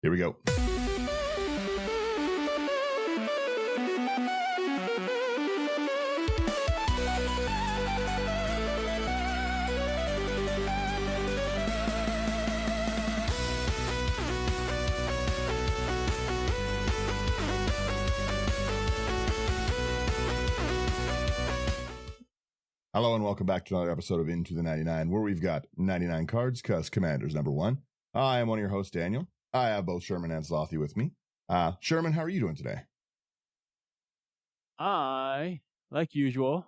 Here we go. Hello and welcome back to another episode of Into the 99, where we've got 99 cards, because Commander's number one. I am one of your hosts, Daniel. I have both Sherman and Slothys with me. Sherman, how are you doing today? I, like usual,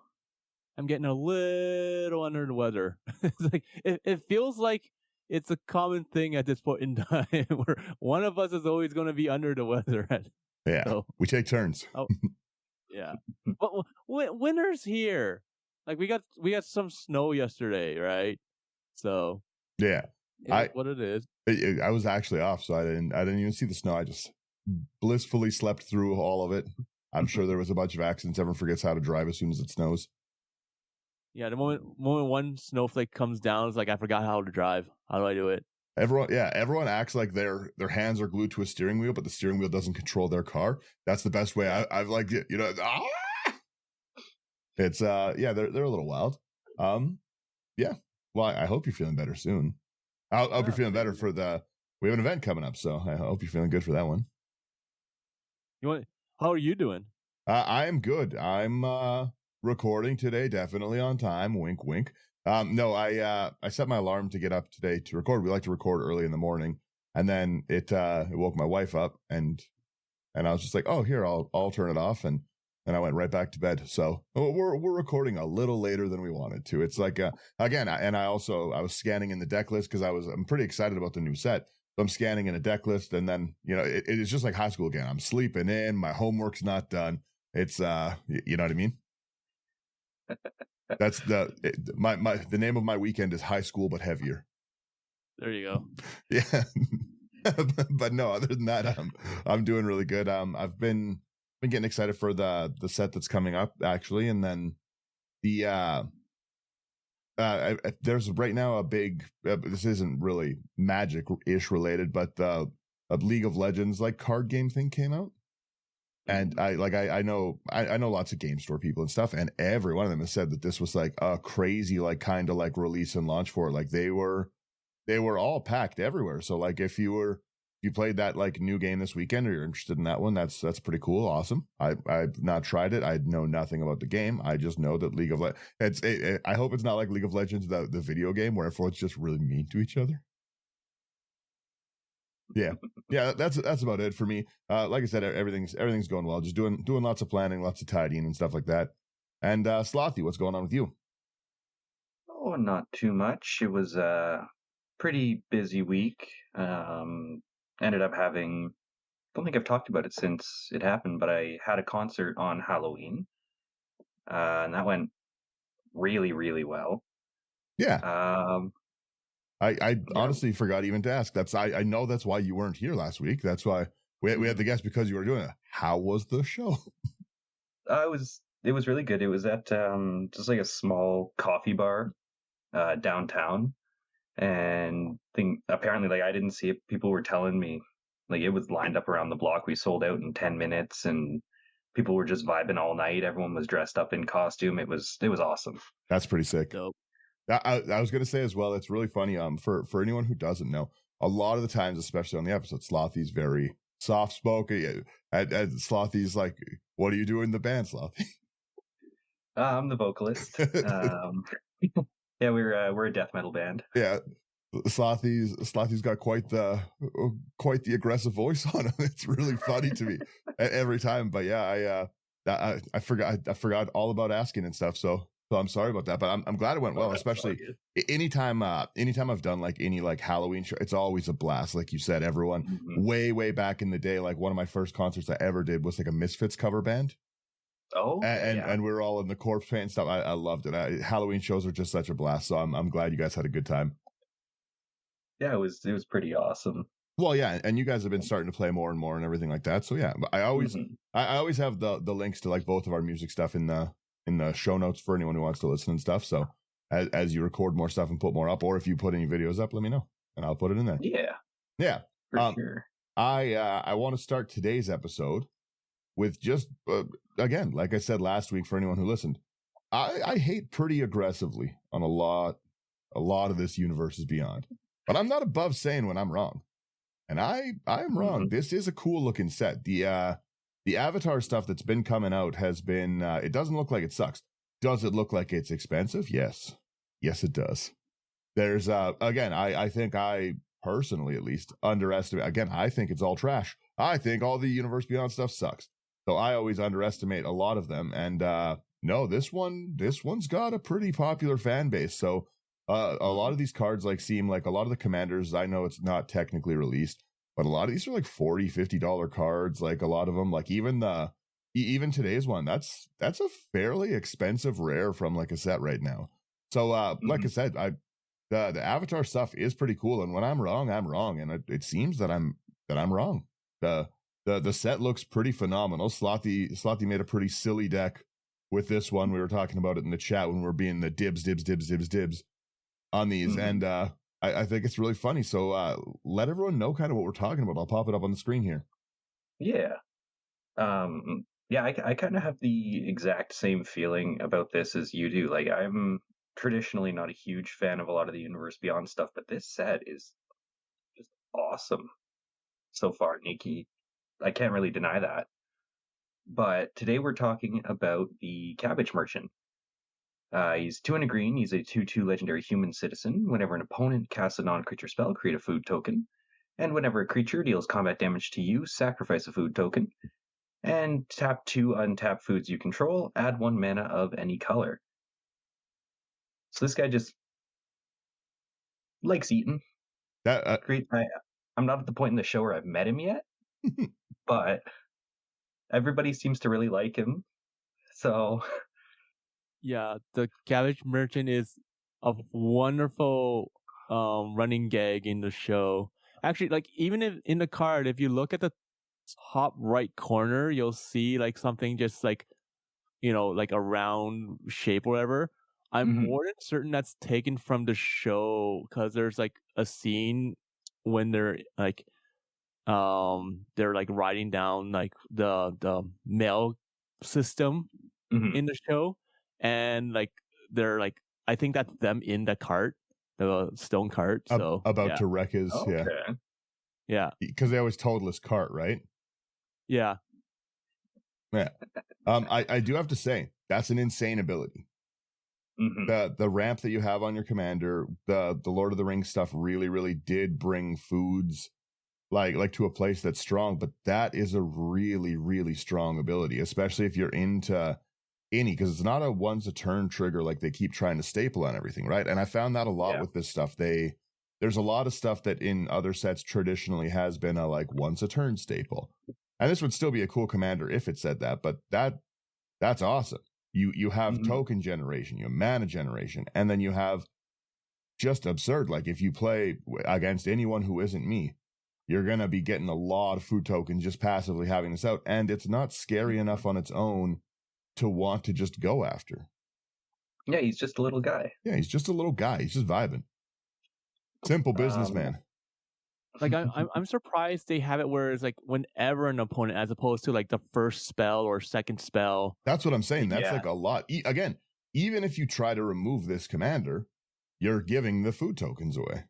I'm getting a little under the weather. It's like it feels like it's a common thing at this point in time where one of us is always going to be under the weather. Yeah, so, we take turns. Oh, yeah. But winter's here. Like we got some snow yesterday, right? So yeah, what it is. I was actually off, so I didn't even see the snow. I just blissfully slept through all of it. I'm sure there was a bunch of accidents. Everyone forgets how to drive as soon as it snows. Yeah, the moment one snowflake comes down, it's like I forgot how to drive. How do I do it? Everyone acts like their hands are glued to a steering wheel, but the steering wheel doesn't control their car. That's the best way. I've liked it. It's they're a little wild. Yeah. Well, I hope you're feeling better soon. I hope you're feeling better for we have an event coming up, so I hope you're feeling good for that one. How are you doing? I am good. I'm recording today, definitely on time. Wink, wink. No, I set my alarm to get up today to record. We like to record early in the morning, and then it woke my wife up, and I was just like, oh, here, I'll turn it off, and I went right back to bed. So we're recording a little later than we wanted to. It's like again, I was scanning in the deck list because I'm pretty excited about the new set. So I'm scanning in a deck list, and then it is just like high school again. I'm sleeping in. My homework's not done. It's you know what I mean. That's the name of my weekend is High School but Heavier. There you go. Yeah, but no, other than that, I'm doing really good. I've been getting excited for the set that's coming up, actually, and then there's right now a big this isn't really Magic-ish related, but a League of Legends like card game thing came out, and I know lots of game store people and stuff, and every one of them has said that this was like a crazy like kind of like release and launch for it. Like they were all packed everywhere. So like if you played that like new game this weekend or you're interested in that one, that's pretty cool. Awesome. I've not tried it. I know nothing about the game. I just know that League of Legends, I hope it's not like League of Legends, the video game where everyone's just really mean to each other. Yeah. Yeah. That's about it for me. Like I said, everything's going well. Just doing lots of planning, lots of tidying and stuff like that. And Slothys, what's going on with you? Oh, not too much. It was a pretty busy week. Ended up having, don't think I've talked about it since it happened, but I had a concert on Halloween, and that went really, really well. Yeah. I honestly forgot even to ask. I know that's why you weren't here last week. That's why we had the guest, because you were doing it. How was the show? It was really good. It was at just like a small coffee bar downtown. And apparently, like, I didn't see it. People were telling me, like, it was lined up around the block. We sold out in 10 minutes, and people were just vibing all night. Everyone was dressed up in costume. It was awesome. That's pretty sick. Dope. I was going to say as well, it's really funny. For anyone who doesn't know, a lot of the times, especially on the episode, Slothys very soft spoken. And Slothys like, what do you do in the band, Slothys? I'm the vocalist. Yeah, we're a death metal band. Yeah, Slothys got quite the aggressive voice on him. It's really funny to me every time. But yeah, I forgot all about asking and stuff. So I'm sorry about that. But I'm glad it went well. Especially anytime I've done like any like Halloween show, it's always a blast. Like you said, everyone way back in the day, like one of my first concerts I ever did was like a Misfits cover band. Oh, and we were all in the corpse paint and stuff. I loved it. Halloween shows are just such a blast. So I'm glad you guys had a good time. Yeah, it was pretty awesome. Well, yeah, and you guys have been starting to play more and more and everything like that. So yeah, I always have the links to like both of our music stuff in the show notes for anyone who wants to listen and stuff. So as you record more stuff and put more up, or if you put any videos up, let me know and I'll put it in there. Yeah, yeah, for sure. I want to start today's episode with just again, like I said last week for anyone who listened, I hate pretty aggressively on a lot of this Universes Beyond, but I'm not above saying when I'm wrong, and I'm wrong. Mhm. This is a cool looking set. The Avatar stuff that's been coming out has been. It doesn't look like it sucks. Does it look like it's expensive? Yes, it does. There's again, I think I personally at least underestimate. Again, I think it's all trash. I think all the Universe Beyond stuff sucks. So I always underestimate a lot of them. And no, this one's got a pretty popular fan base. So a lot of these cards seem like a lot of the commanders. I know it's not technically released, but a lot of these are like $40-$50 cards. Like a lot of them, like even today's one, that's a fairly expensive rare from like a set right now. So like I said, the Avatar stuff is pretty cool, and when I'm wrong, I'm wrong, and it seems that I'm wrong. The set looks pretty phenomenal. Slothy made a pretty silly deck with this one. We were talking about it in the chat when we were being the dibs on these, and I think it's really funny. So let everyone know kind of what we're talking about. I'll pop it up on the screen here. Yeah. Yeah, I kind of have the exact same feeling about this as you do. Like, I'm traditionally not a huge fan of a lot of the Universe Beyond stuff, but this set is just awesome so far, Nikki. I can't really deny that. But today we're talking about the Cabbage Merchant. He's 2 and a green. He's a 2/2 legendary human citizen. Whenever an opponent casts a non-creature spell, create a food token. And whenever a creature deals combat damage to you, sacrifice a food token. And tap 2 untap foods you control. Add 1 mana of any color. So this guy just likes eating. Great. I'm not at the point in the show where I've met him yet, but everybody seems to really like him. So Yeah, the Cabbage Merchant is a wonderful running gag in the show. Actually, like even if in the card, if you look at the top right corner, you'll see like something just like like a round shape or whatever. I'm more than certain that's taken from the show because there's like a scene when they're like riding down like the mail system in the show, and like they're like I think that's them in the cart, the stone cart. So about to wreck his yeah because they always total his cart, right? Yeah. I do have to say that's an insane ability. The ramp that you have on your commander, the Lord of the Rings stuff really did bring foods like to a place that's strong, but that is a really strong ability, especially if you're into any, because it's not a once a turn trigger like they keep trying to staple on everything, right? And I found that a lot with this stuff. There's a lot of stuff that in other sets traditionally has been a like once a turn staple, and this would still be a cool commander if it said that, but that's awesome. You have token generation, you have mana generation, and then you have just absurd. Like if you play against anyone who isn't me, you're going to be getting a lot of food tokens just passively having this out. And it's not scary enough on its own to want to just go after. Yeah, he's just a little guy. Yeah, he's just a little guy. He's just vibing. Simple businessman. Like I'm surprised they have it where it's like whenever an opponent, as opposed to like the first spell or second spell. That's what I'm saying. That's like a lot. Again, even if you try to remove this commander, you're giving the food tokens away.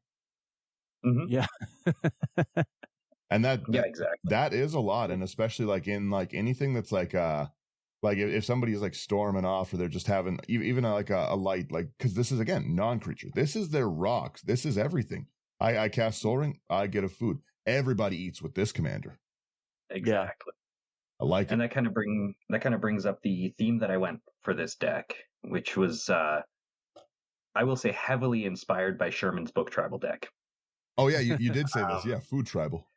Yeah. And exactly. That is a lot, and especially like in like anything that's like if somebody's like storming off or they're just having even like a light, like because this is again non-creature. This is their rocks. This is everything. I cast Soul Ring, I get a food. Everybody eats with this commander. Exactly. I like it. And that kind of brings up the theme that I went for this deck, which was I will say heavily inspired by Sherman's book Tribal deck. Oh yeah, you did say this. Yeah, food tribal.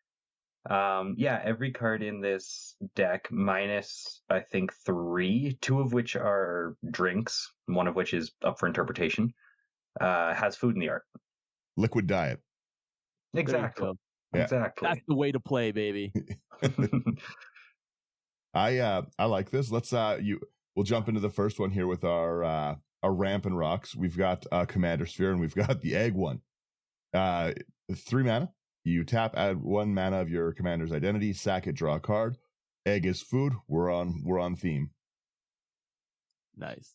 Every card in this deck minus I think 3, 2 of which are drinks, one of which is up for interpretation, has food in the art. Liquid diet. Exactly. Yeah. Exactly. That's the way to play, baby. I like this. We'll jump into the first one here with our ramp and rocks. We've got Commander Sphere and we've got the egg one. 3 mana, You tap, add 1 mana of your commander's identity, sack it, draw a card. Egg is food. We're on theme. Nice.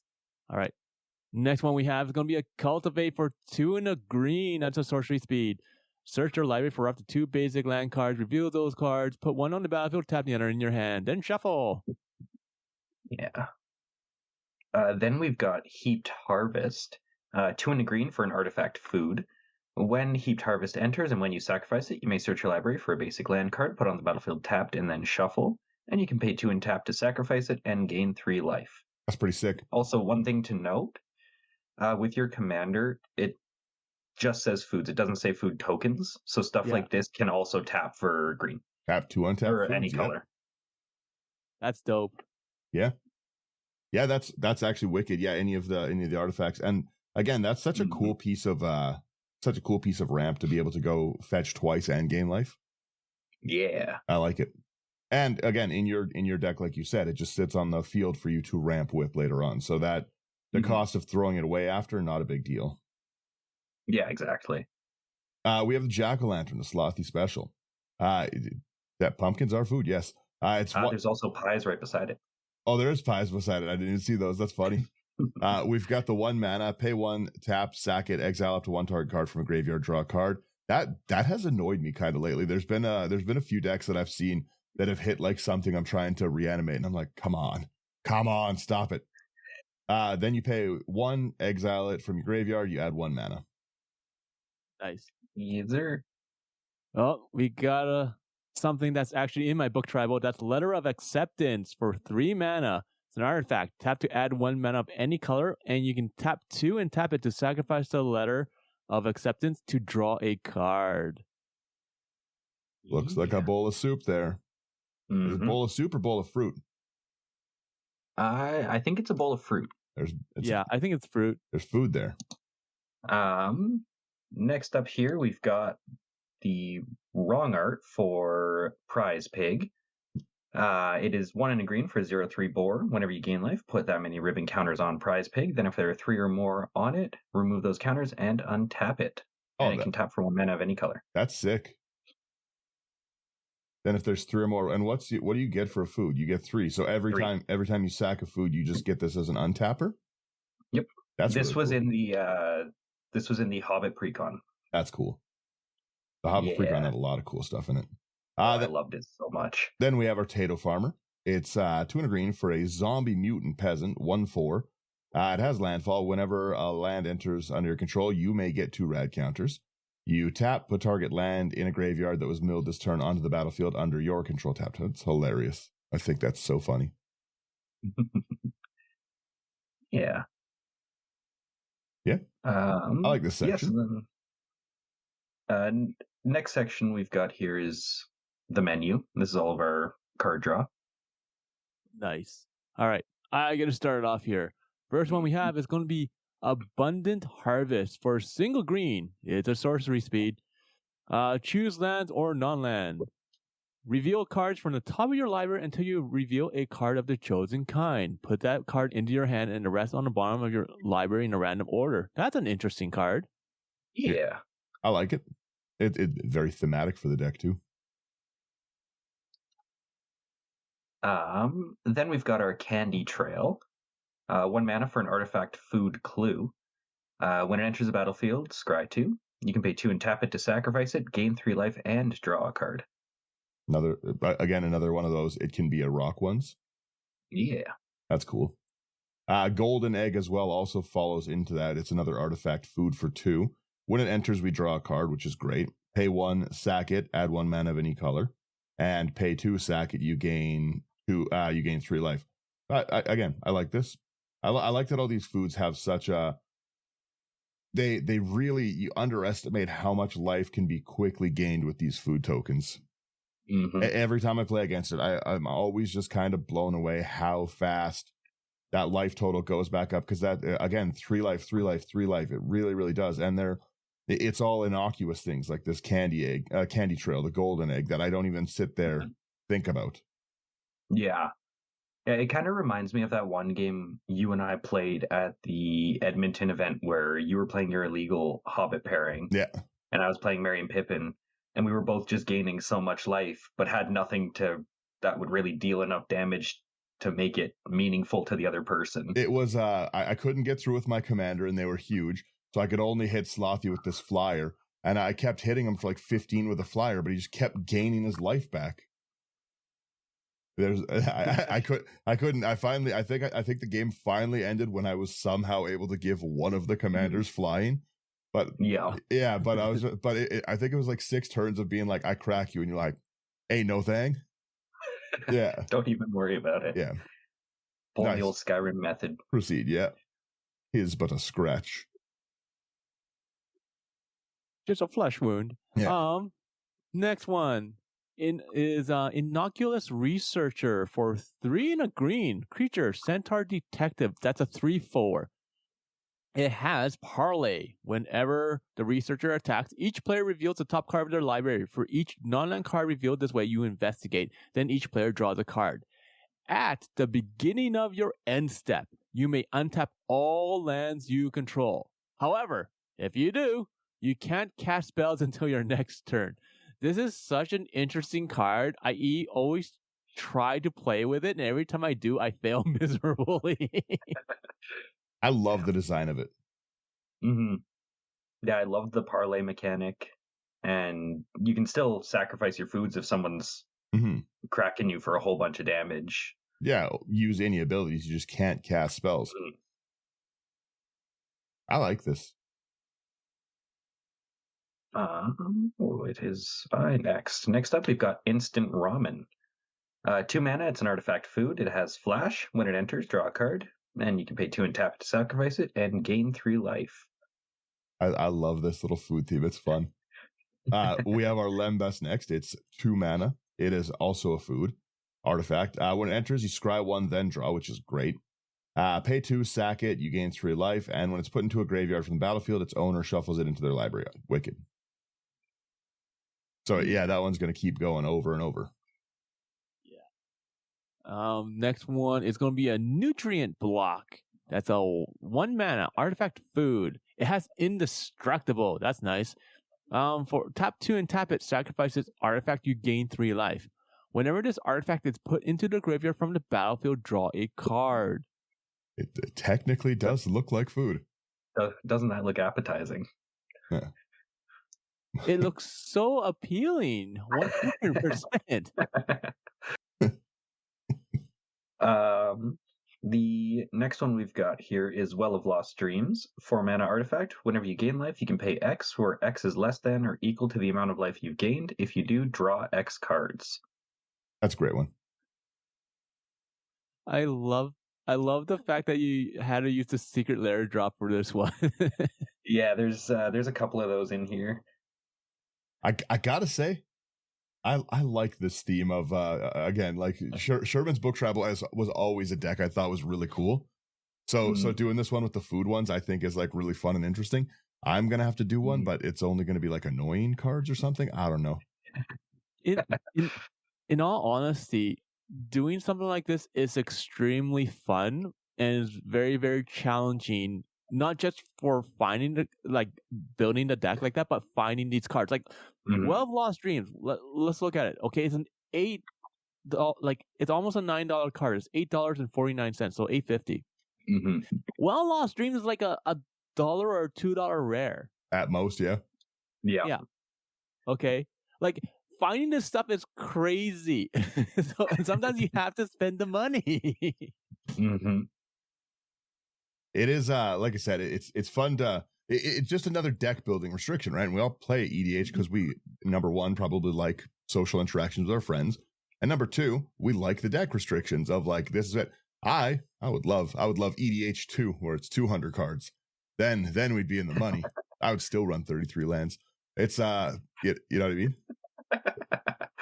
All right. Next one we have is going to be a cultivate for 2 and a green. That's a sorcery speed. Search your library for up to 2 basic land cards. Reveal those cards. Put 1 on the battlefield. Tap the other in your hand. Then shuffle. Yeah. Then we've got Heaped Harvest. 2 and a green for an artifact food. When Heaped Harvest enters and when you sacrifice it, you may search your library for a basic land card, put on the battlefield tapped, and then shuffle. And you can pay 2 and tap to sacrifice it and gain 3 life. That's pretty sick. Also, one thing to note, with your commander, it just says foods. It doesn't say food tokens. So stuff like this can also tap for green. Tap 2 untap or foods, any color. That's dope. Yeah. Yeah, that's actually wicked. Yeah, any of the artifacts. And again, that's such a cool piece of ramp to be able to go fetch twice and gain life. Yeah. I like it. And again, in your deck, like you said, it just sits on the field for you to ramp with later on. So that the cost of throwing it away after, not a big deal. Yeah, exactly. We have the Jack-o'-lantern, the Slothys special. That pumpkins are food, yes. There's also pies right beside it. Oh, there is pies beside it. I didn't even see those. That's funny. We've got the 1 mana, pay 1, tap, sack it, exile up to 1 target card from a graveyard, draw a card. That has annoyed me kind of lately. There's been a few decks that I've seen that have hit like something I'm trying to reanimate, and I'm like, come on, stop it. Then you pay 1, exile it from your graveyard, you add 1 mana. Nice. Either. Oh, we got something that's actually in my book tribal. That's Letter of Acceptance for 3 mana. It's an artifact. Tap to add 1 mana of any color, and you can tap 2 and tap it to sacrifice the Letter of Acceptance to draw a card. Looks like a bowl of soup there. Is it a bowl of soup or bowl of fruit? I think it's a bowl of fruit. I think it's fruit. There's food there. Next up here, we've got the wrong art for Prize Pig. It is 1 and a green for 0/3 boar. Whenever you gain life, put that many ribbon counters on Prize Pig. Then if there are 3 or more on it, remove those counters and untap it. And it can tap for 1 mana of any color. That's sick. Then if there's 3 or more, and what do you get for a food? You get 3. So every time you sack a food, you just get this as an untapper? Yep. This really was cool. This was in the Hobbit Precon. That's cool. The Hobbit Precon had a lot of cool stuff in it. I loved it so much. Then we have our Tato Farmer. It's 2 and a green for a zombie mutant peasant, 1/4. It has landfall. Whenever a land enters under your control, you may get 2 rad counters. You tap, put target land in a graveyard that was milled this turn onto the battlefield under your control tapped. It's hilarious. I think that's so funny. Yeah. Yeah. I like this section. Yes, next section we've got here is the menu. This is all of our card draw. Nice. All right. I got to start it off here. First one we have is going to be Abundant Harvest for single green. It's a sorcery speed. Choose lands or non-land. Reveal cards from the top of your library until you reveal a card of the chosen kind. Put that card into your hand and the rest on the bottom of your library in a random order. That's an interesting card. Yeah. I like it. It's very thematic for the deck too. Then we've got our Candy Trail. 1 mana for an artifact food clue. When it enters the battlefield, scry 2. You can pay 2 and tap it to sacrifice it, gain 3 life, and draw a card. Another one of those. It can be a rock ones. Yeah. That's cool. Golden Egg as well also follows into that. It's another artifact food for 2. When it enters, we draw a card, which is great. Pay 1, sack it, add 1 mana of any color, and pay 2, sack it. You gain 2. You gain 3 life. I like this. I like that all these foods have such a. They really, you underestimate how much life can be quickly gained with these food tokens. Mm-hmm. Every time I play against it, I'm always just kind of blown away how fast that life total goes back up. Because that, again, 3 life, 3 life, 3 life. It really, really does. And it's all innocuous things like this candy trail, the golden egg that I don't even sit there think about. Yeah. It kind of reminds me of that one game you and I played at the Edmonton event where you were playing your illegal Hobbit pairing. Yeah. And I was playing Merry and Pippin. and we were both just gaining so much life, but had nothing that would really deal enough damage to make it meaningful to the other person. It was I couldn't get through with my commander, and they were huge, so I could only hit Slothy with this flyer, and I kept hitting him for like 15 with a flyer, but he just kept gaining his life back. I couldn't. I think the game finally ended when I was somehow able to give one of the commanders flying. But yeah, but I was, I think it was like 6 turns of being like, I crack you, and you're like, hey, no thing. Yeah. Don't even worry about it. Yeah. Pull the old Skyrim method. Proceed. Yeah. His but a scratch. Just a flesh wound. Yeah. Next one is innocuous researcher for 3 and a green creature, centaur detective. That's a 3/4. It has parlay. Whenever the researcher attacks, each player reveals the top card of their library. For each non-land card revealed this way, you investigate. Then each player draws a card. At the beginning of your end step, you may untap all lands you control. However, if you do, you can't cast spells until your next turn. This is such an interesting card. I always try to play with it, and every time I do, I fail miserably. I love the design of it. Mm-hmm. Yeah, I love the parlay mechanic, and you can still sacrifice your foods if someone's cracking you for a whole bunch of damage. Yeah, use any abilities. You just can't cast spells. I like this. It is next. Next up, we've got Instant Ramen. 2 mana, it's an artifact food. It has flash. When it enters, draw a card. And you can pay 2 and tap to sacrifice it and gain 3 life. I love this little food theme. It's fun. We have our Lembas next. It's 2 mana. It is also a food artifact. When it enters, you scry 1, then draw, which is great. Pay 2, sack it. You gain 3 life. And when it's put into a graveyard from the battlefield, its owner shuffles it into their library. Wicked. So yeah, that one's going to keep going over and over. Next one is going to be a nutrient block. That's a 1 mana artifact food. It has indestructible. That's nice. For tap 2 and tap it, sacrifices artifact, you gain 3 life. Whenever this artifact is put into the graveyard from the battlefield, draw a card. It technically does look like food. Doesn't that look appetizing? Yeah. It looks so appealing. 100%. The next one we've got here is Well of Lost Dreams. 4 mana artifact. Whenever you gain life, you can pay X, where X is less than or equal to the amount of life you've gained. If you do, draw X cards. That's a great one. I love the fact that you had to use the secret lair drop for this one. Yeah, there's a couple of those in here. I gotta say, I like this theme of again, like Sherman's Book Travel was always a deck I thought was really cool. So doing this one with the food ones, I think is like really fun and interesting. I'm gonna have to do one, but it's only gonna be like annoying cards or something. I don't know. In all honesty, doing something like this is extremely fun and is very, very challenging. Not just for finding building the deck like that, but finding these cards. Like Well of Lost Dreams. Let's look at it. Okay, it's an it's almost a $9 card. It's $8.49, so $8.50. Well of Lost Dreams is like a $1 or $2 rare at most. Yeah. Okay, like finding this stuff is crazy. So sometimes you have to spend the money. It is, like I said, it's fun to. It's just another deck building restriction, right? And we all play EDH because we, number one, probably like social interactions with our friends, and number two, we like the deck restrictions of like, this is it. I would love EDH 2 where it's 200 cards. Then we'd be in the money. I would still run 33 lands. It's you know what I mean?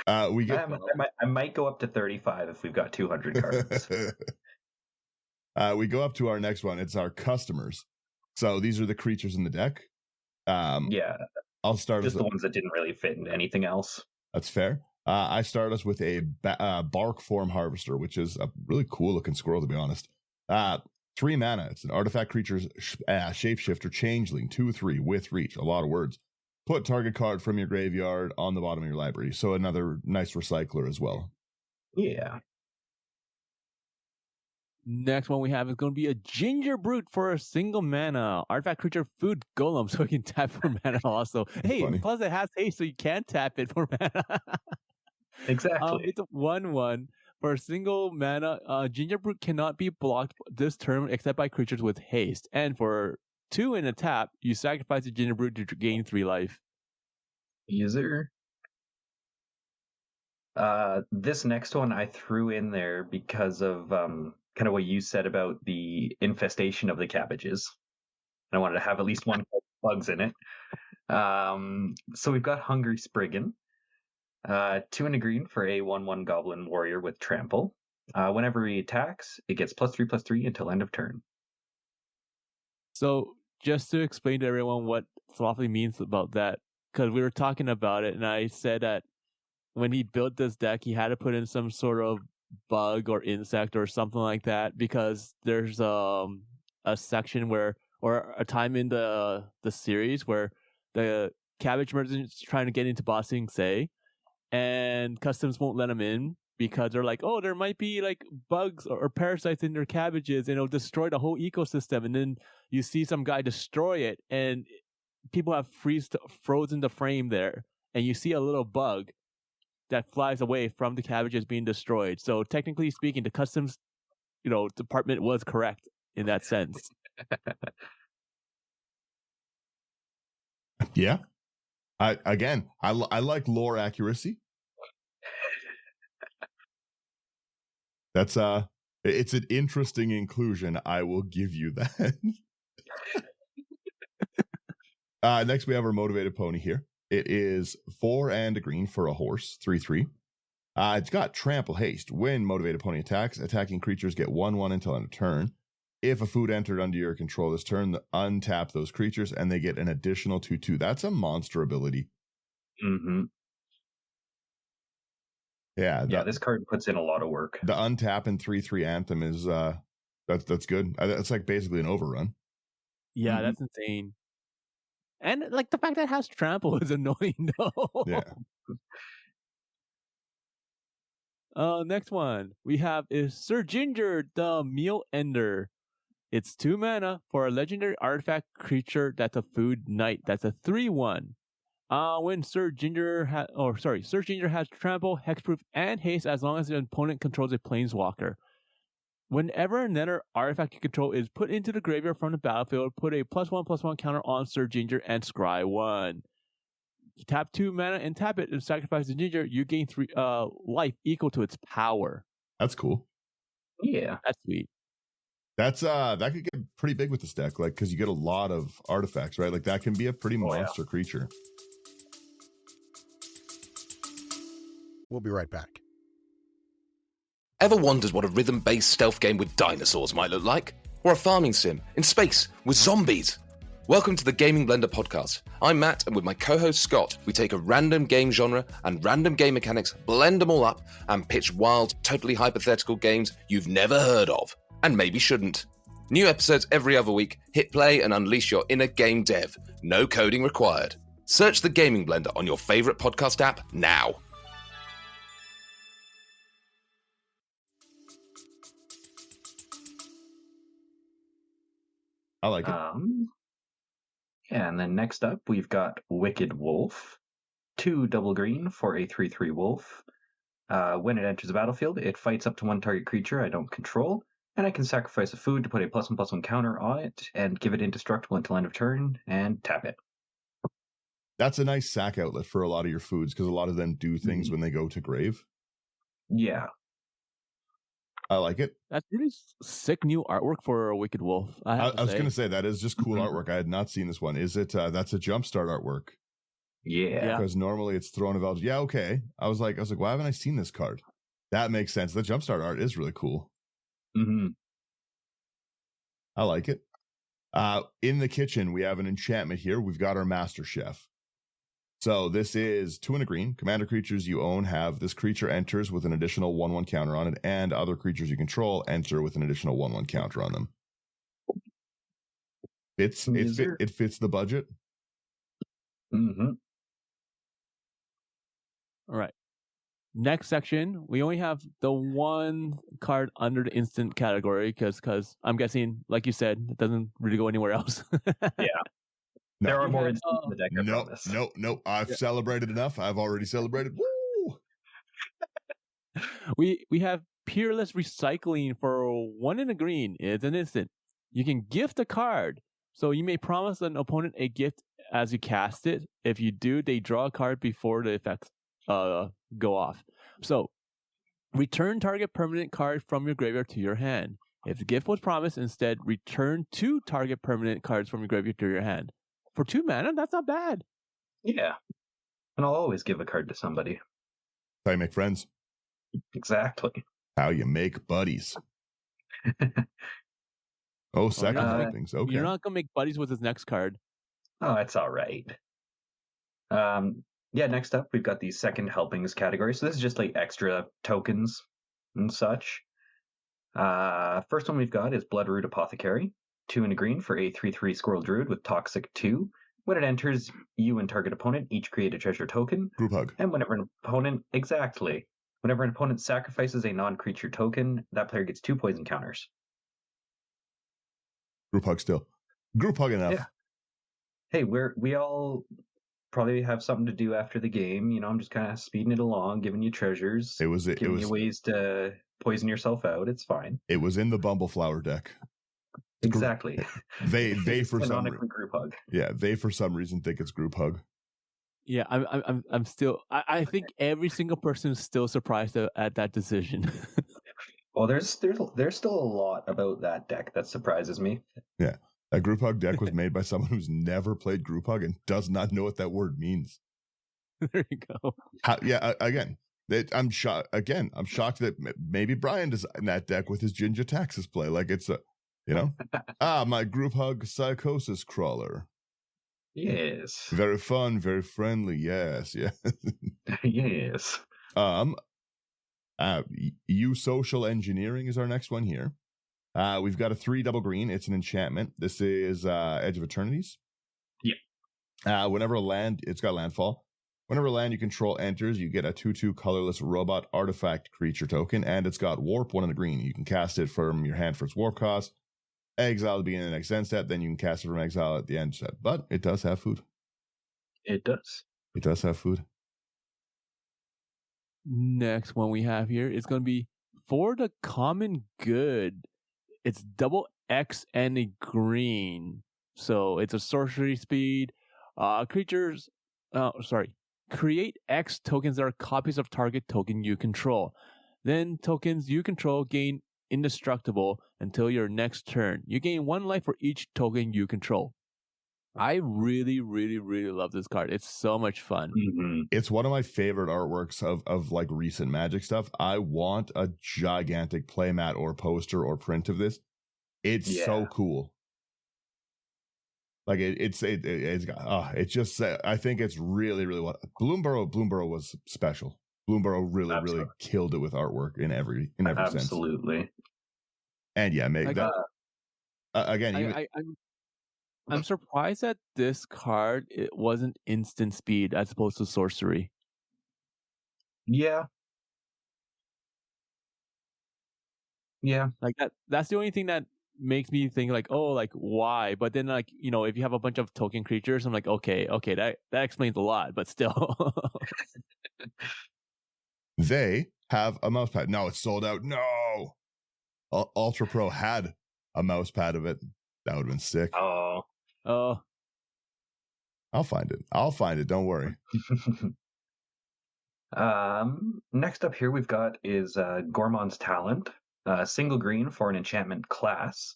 I might go up to 35 if we've got 200 cards. We go up to our next one. It's our customers. So these are the creatures in the deck. I'll start just the ones that didn't really fit into anything else. That's fair. I start us with a bark form harvester, which is a really cool looking squirrel, to be honest. 3 mana. It's an artifact creature's shapeshifter changeling, 2/3 with reach. A lot of words. put target card from your graveyard on the bottom of your library. So another nice recycler as well. Yeah. Next one we have is going to be a Ginger Brute for a single mana. Artifact creature food golem, so you can tap for mana also. Hey, Funny. plus it has haste, so you can tap it for mana. Exactly. It's a 1/1 for a single mana. Ginger Brute cannot be blocked this turn except by creatures with haste. And for 2 in a tap, you sacrifice the Ginger Brute to gain 3 life. User. This next one I threw in there because of kind of what you said about the infestation of the cabbages. I wanted to have at least one bugs in it. So we've got Hungry Spriggan. 2 and a green for a 1/1 Goblin Warrior with Trample. Whenever he attacks, it gets +3/+3 until end of turn. So just to explain to everyone what Slothys means about that, because we were talking about it, and I said that when he built this deck, he had to put in some sort of bug or insect or something like that, because there's a section where, or a time in the series where the Cabbage merchant's trying to get into Ba Sing Se, and customs won't let him in because they're like, oh, there might be like bugs or parasites in their cabbages, and it'll destroy the whole ecosystem. And then you see some guy destroy it, and people have frozen the frame there, and you see a little bug that flies away from the cabbages being destroyed. So technically speaking, the customs, department was correct in that sense. Yeah. I like lore accuracy. That's it's an interesting inclusion. I will give you that. Next we have our motivated pony here. It is 4 and a green for a horse, 3/3. It's got trample haste. When motivated pony attacks, attacking creatures get 1/1 until end of turn. If a food entered under your control this turn, untap those creatures and they get an additional 2/2. That's a monster ability. Mm-hmm. Yeah, this card puts in a lot of work. The untap and 3/3 anthem is that's good. That's like basically an overrun. Yeah, that's insane. And like the fact that it has trample is annoying though. Yeah. Next one we have is Sir Ginger the Meal Ender. It's 2 mana for a legendary artifact creature that's a food knight. That's a 3/1. When Sir Ginger has trample, hexproof, and haste as long as the opponent controls a planeswalker. Whenever another artifact you control is put into the graveyard from the battlefield, put a +1/+1 counter on Sir Ginger and scry 1. You tap 2 mana and tap it and sacrifice the Ginger. You gain 3 life equal to its power. That's cool. Yeah, that's sweet. That's that could get pretty big with this deck, like because you get a lot of artifacts, right? Like that can be a pretty monster creature. We'll be right back. Ever wondered what a rhythm-based stealth game with dinosaurs might look like? Or a farming sim in space with zombies? Welcome to the Gaming Blender podcast. I'm Matt, and with my co-host Scott, we take a random game genre and random game mechanics, blend them all up, and pitch wild, totally hypothetical games you've never heard of, and maybe shouldn't. New episodes every other week. Hit play and unleash your inner game dev. No coding required. Search the Gaming Blender on your favorite podcast app now. I like it. Yeah, and then next up we've got Wicked Wolf. 2 double green for a 3/3 wolf. When it enters the battlefield, it fights up to 1 target creature I don't control, and I can sacrifice a food to put a +1/+1 counter on it and give it indestructible until end of turn and tap it. That's a nice sack outlet for a lot of your foods because a lot of them do things when they go to grave. Yeah. I like it. That's really sick new artwork for a Wicked Wolf. I was going to say that is just cool artwork. I had not seen this one. Is it? That's a Jumpstart artwork. Yeah. Because normally it's Throne of Eldritch. Yeah, okay. I was like, why haven't I seen this card? That makes sense. The Jumpstart art is really cool. Mm-hmm. I like it. In the kitchen, we have an enchantment here. We've got our Master Chef. So this is 2 and a green. Commander creatures you own have this creature enters with an additional 1/1 counter on it, and other creatures you control enter with an additional 1/1 counter on them. It fits the budget. Mm-hmm. All right. Next section, we only have the one card under the instant category because I'm guessing, like you said, it doesn't really go anywhere else. Yeah. No. There are We more have, instances in the deck, I promise. No. I've celebrated enough. I've already celebrated. Woo! We have Peerless Recycling for 1 in a green. It's an instant. You can gift a card. So you may promise an opponent a gift as you cast it. If you do, they draw a card before the effects go off. So return target permanent card from your graveyard to your hand. If the gift was promised, instead return 2 target permanent cards from your graveyard to your hand. For 2 mana, that's not bad. Yeah. And I'll always give a card to somebody. How you make friends. Exactly. How you make buddies. Oh, second helpings. Okay. You're not going to make buddies with his next card. Oh, it's all right. Yeah, next up, we've got the second helpings category. So this is just like extra tokens and such. First one we've got is Bloodroot Apothecary. 2 in a green for a 3/3 Squirrel Druid with Toxic 2. When it enters, you and target opponent each create a treasure token. Group hug. And whenever an opponent sacrifices a non-creature token, that player gets 2 poison counters. Group hug still. Group hug enough. Yeah. Hey, we all probably have something to do after the game. You know, I'm just kind of speeding it along, giving you treasures, giving you ways to poison yourself out. It's fine. It was in the Bumbleflower deck. Exactly. They for some reason group hug. Yeah, they for some reason think it's group hug. Yeah, I'm still. I think every single person is still surprised at that decision. Well, there's still a lot about that deck that surprises me. Yeah, that group hug deck was made by someone who's never played group hug and does not know what that word means. There you go. I'm shocked. Again, I'm shocked that maybe Brian designed that deck with his Ginger Taxes play. Like it's a, my group hug psychosis crawler. Yes. Very fun, very friendly. Yes. Yes. You social engineering is our next one here. We've got a 3 double green. It's an enchantment. This is Edge of Eternities. Yeah. Whenever a land, it's got landfall. Whenever a land you control enters, you get a 2/2 colorless robot artifact creature token, and it's got warp 1 in a green. You can cast it from your hand for its warp cost. Exile at the beginning of the next end step, then you can cast it from exile at the end step. But it does have food. It does. It does have food. Next one we have here is going to be For the Common Good. It's double X and a green. So it's a sorcery speed. Create X tokens that are copies of target token you control. Then tokens you control gain indestructible until your next turn. You gain 1 life for each token you control. I really, really, really love this card. It's so much fun. Mm-hmm. It's one of my favorite artworks of like recent Magic stuff. I want a gigantic playmat or poster or print of this. It's so cool. Like it's just I think it's really, really what Bloomborough was special. Bloomborough really killed it with artwork in every sense. Absolutely. And yeah, make that again. I'm surprised that this card it wasn't instant speed as opposed to sorcery. Yeah. Like that's the only thing that makes me think like, oh, like why? But then like, if you have a bunch of token creatures, I'm like, okay, that explains a lot, but still. They have a mouse pad. No, it's sold out. No. Ultra Pro had a mouse pad of it. That would have been sick. Oh. I'll find it. Don't worry. Next up here we've got is Gormon's Talent. Single green for an enchantment class.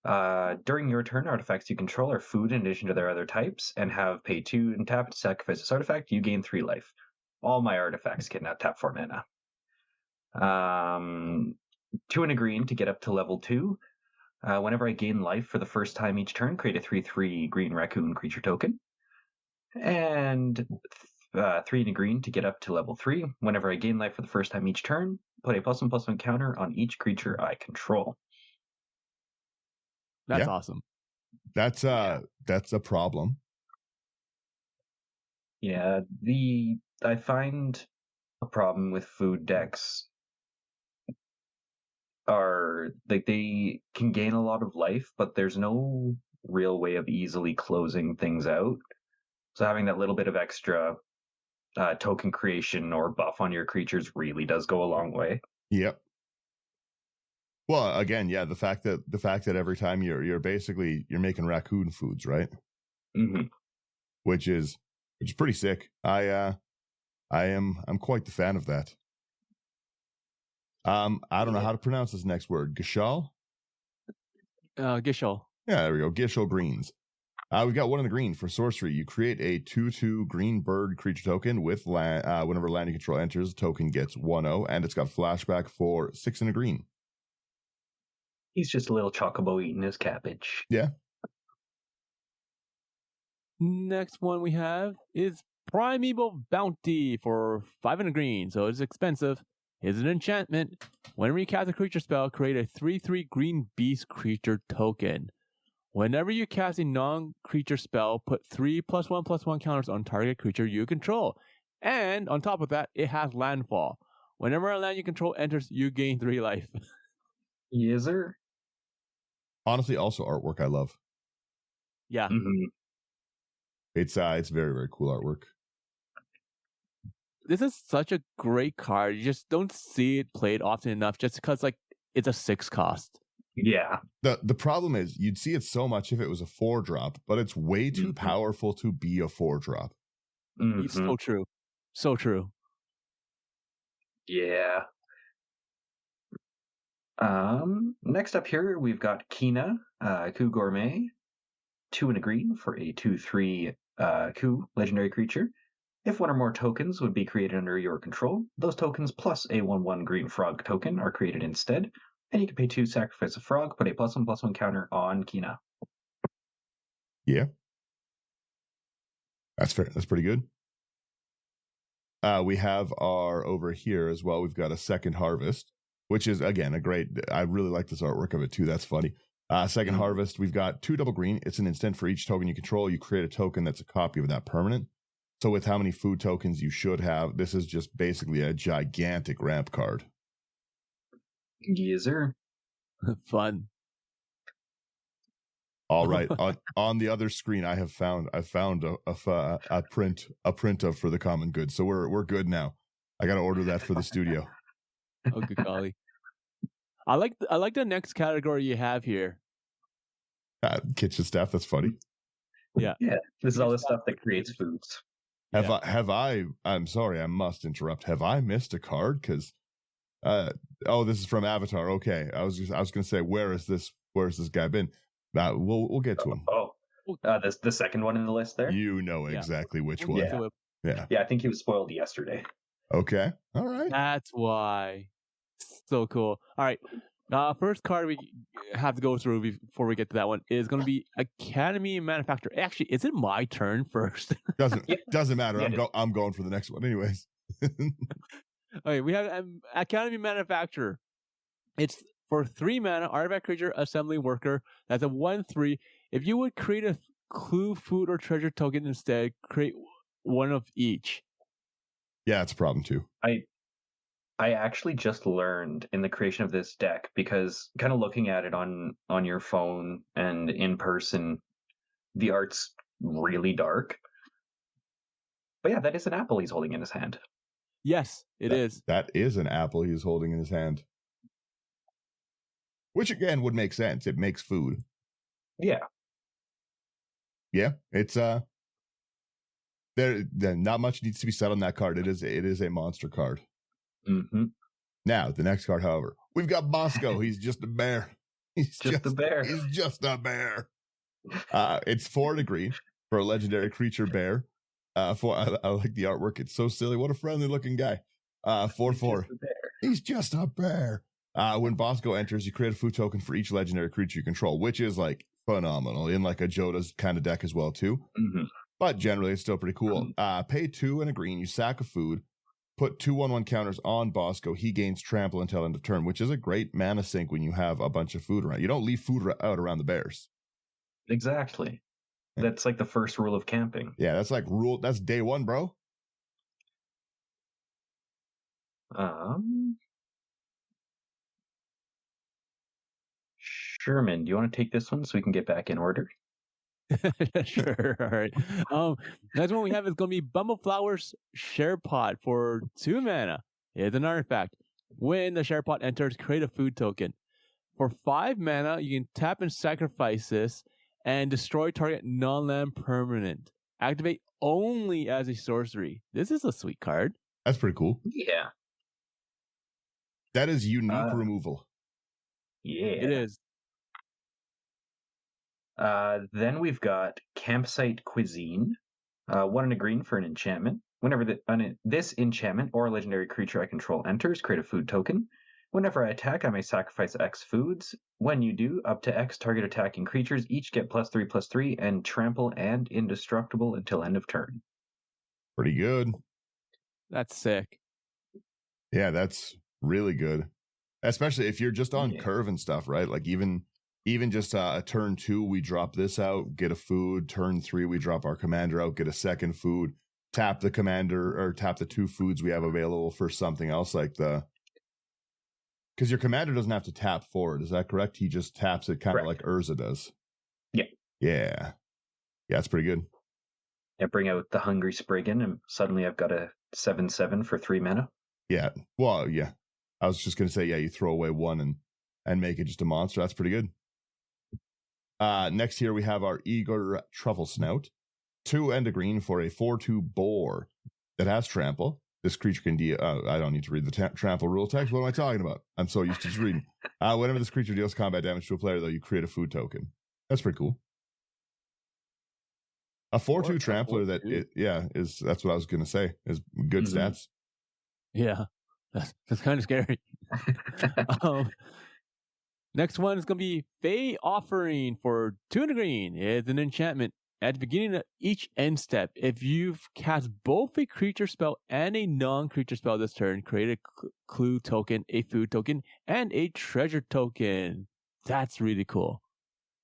During your turn, artifacts you control are food in addition to their other types and have pay 2 and tap to sacrifice this artifact. You gain 3 life. All my artifacts can now tap 4 mana. 2 and a green to get up to level 2. Whenever I gain life for the first time each turn, create a 3/3 green raccoon creature token. And 3 and a green to get up to level 3. Whenever I gain life for the first time each turn, put a +1/+1 counter on each creature I control. That's awesome. That's a problem. Yeah, I find a problem with food decks are like they can gain a lot of life, but there's no real way of easily closing things out. So having that little bit of extra token creation or buff on your creatures really does go a long way. Yep. Well, again, yeah, the fact that every time you're basically you're making raccoon foods, right? Mm-hmm. Which is pretty sick. I'm quite the fan of that. I don't know how to pronounce this next word. Gishal? Gishal. Yeah, there we go. Gishal greens. We've got one in the green for sorcery. You create a 2/2 green bird creature token with land. Whenever land you control enters, the token gets 1/0, and it's got flashback for 6 in a green. He's just a little chocobo eating his cabbage. Yeah. Next one we have is Primeval Bounty for 5 in a green, so it's expensive. It's an enchantment. Whenever you cast a creature spell, create a 3/3 green beast creature token. Whenever you cast a non-creature spell, put 3+1/+1 counters on target creature you control. And on top of that, it has landfall. Whenever a land you control enters, you gain 3 life. Yes, sir. Honestly, also artwork I love. Yeah. Mm-hmm. It's very, very cool artwork. This is such a great card. You just don't see it played often enough just because like it's a 6 cost. Yeah. The problem is you'd see it so much if it was a 4-drop, but it's way too powerful to be a 4-drop. Mm-hmm. It's so true. So true. Yeah. Next up here, we've got Kina, Coup Gourmet, 2 in a green for a 2/3 Coup legendary creature. If one or more tokens would be created under your control, those tokens plus a 1/1 green frog token are created instead, and you can pay 2, sacrifice a frog, put a +1/+1 counter on Kina. Yeah. That's fair. That's pretty good. We have our over here as well. We've got a second harvest, which is again a great. I really like this artwork of it too. That's funny. Second harvest. We've got 2 double green. It's an instant for each token you control. You create a token that's a copy of that permanent. So with how many food tokens you should have, this is just basically a gigantic ramp card. Yes, sir. Fun. All right. on the other screen, I found a print of for the common good. So we're good now. I got to order that for the studio. Oh, good golly. I like the next category you have here. Kitchen staff. That's funny. Yeah. Yeah. This is all the stuff that creates foods. I'm sorry, I must interrupt. Have I missed a card? Because this is from Avatar. Okay. I was going to say, where's this guy been? We'll get to him. The second one in the list there? You know exactly which one. Yeah. Yeah, I think he was spoiled yesterday. Okay. All right. That's why. So cool. All right. First card we have to go through before we get to that one is going to be Academy Manufacturer. Actually, is it my turn first? Doesn't matter. I'm going for the next one anyways. Okay, we have Academy Manufacturer. It's for 3 mana, artifact creature, assembly worker. That's a 1/3. If you would create a clue, food, or treasure token instead, create one of each. Yeah, it's a problem too. I actually just learned in the creation of this deck, because kind of looking at it on your phone and in person, the art's really dark. But yeah, that is an apple he's holding in his hand. Yes, it is. That is an apple he's holding in his hand. Which again would make sense. It makes food. Yeah. Yeah, it's there not much needs to be said on that card. It is a monster card. Mm-hmm. Now, the next card, however, we've got Bosco. He's just a bear. He's just a bear. He's just a bear. It's 4 in a green for a legendary creature bear. I like the artwork. It's so silly. What a friendly looking guy. 4/4. He's just a bear. When Bosco enters, you create a food token for each legendary creature you control, which is like phenomenal in like a Joda's kind of deck as well too. Mm-hmm. But generally, it's still pretty cool. Pay 2 in a green. You sack a food. Put 2 1/1 counters on Bosco. He gains trample until end of turn, which is a great mana sink when you have a bunch of food around. You don't leave food out around the bears. Exactly. That's like the first rule of camping. Yeah, that's like that's day one, bro. Sherman, do you want to take this one so we can get back in order? Sure. All right. Next one we have is going to be Bumbleflower's Share Pod for 2 mana. It's an artifact. When the Share Pod enters, create a food token. For 5 mana, you can tap and sacrifice this and destroy target non-land permanent. Activate only as a sorcery. This is a sweet card. That's pretty cool. Yeah. That is unique removal. Yeah. It is. Then we've got Campsite Cuisine. 1 and a green for an enchantment. Whenever this enchantment or legendary creature I control enters, create a food token. Whenever I attack, I may sacrifice X foods. When you do, up to X target attacking creatures each get +3/+3 and trample and indestructible until end of turn. Pretty good. That's sick. Yeah, that's really good. Especially if you're just on curve and stuff, right? Like even just a turn 2, we drop this out, get a food. Turn 3, we drop our commander out, get a second food. Tap the commander or tap the 2 foods we have available for something else like because your commander doesn't have to tap forward. Is that correct? He just taps it kind of like Urza does. Yeah. Yeah. Yeah, that's pretty good. I bring out the Hungry Spriggan, and suddenly I've got a 7/7 for 3 mana. Yeah. Well, yeah. I was just going to say, yeah, you throw away 1 and make it just a monster. That's pretty good. Next here we have our Eager Truffle Snout. 2 and a green for a 4/2 boar that has trample. This creature can deal... I don't need to read the trample rule text. What am I talking about? I'm so used to just reading. Whenever this creature deals combat damage to a player, though, you create a food token. That's pretty cool. A 4/2 trampler that, that's what I was going to say, is good stats. Yeah, that's kind of scary. Next one is going to be Fey Offering for 2 and a green. It's an enchantment. At the beginning of each end step, if you've cast both a creature spell and a non-creature spell this turn, create a clue token, a food token, and a treasure token. That's really cool.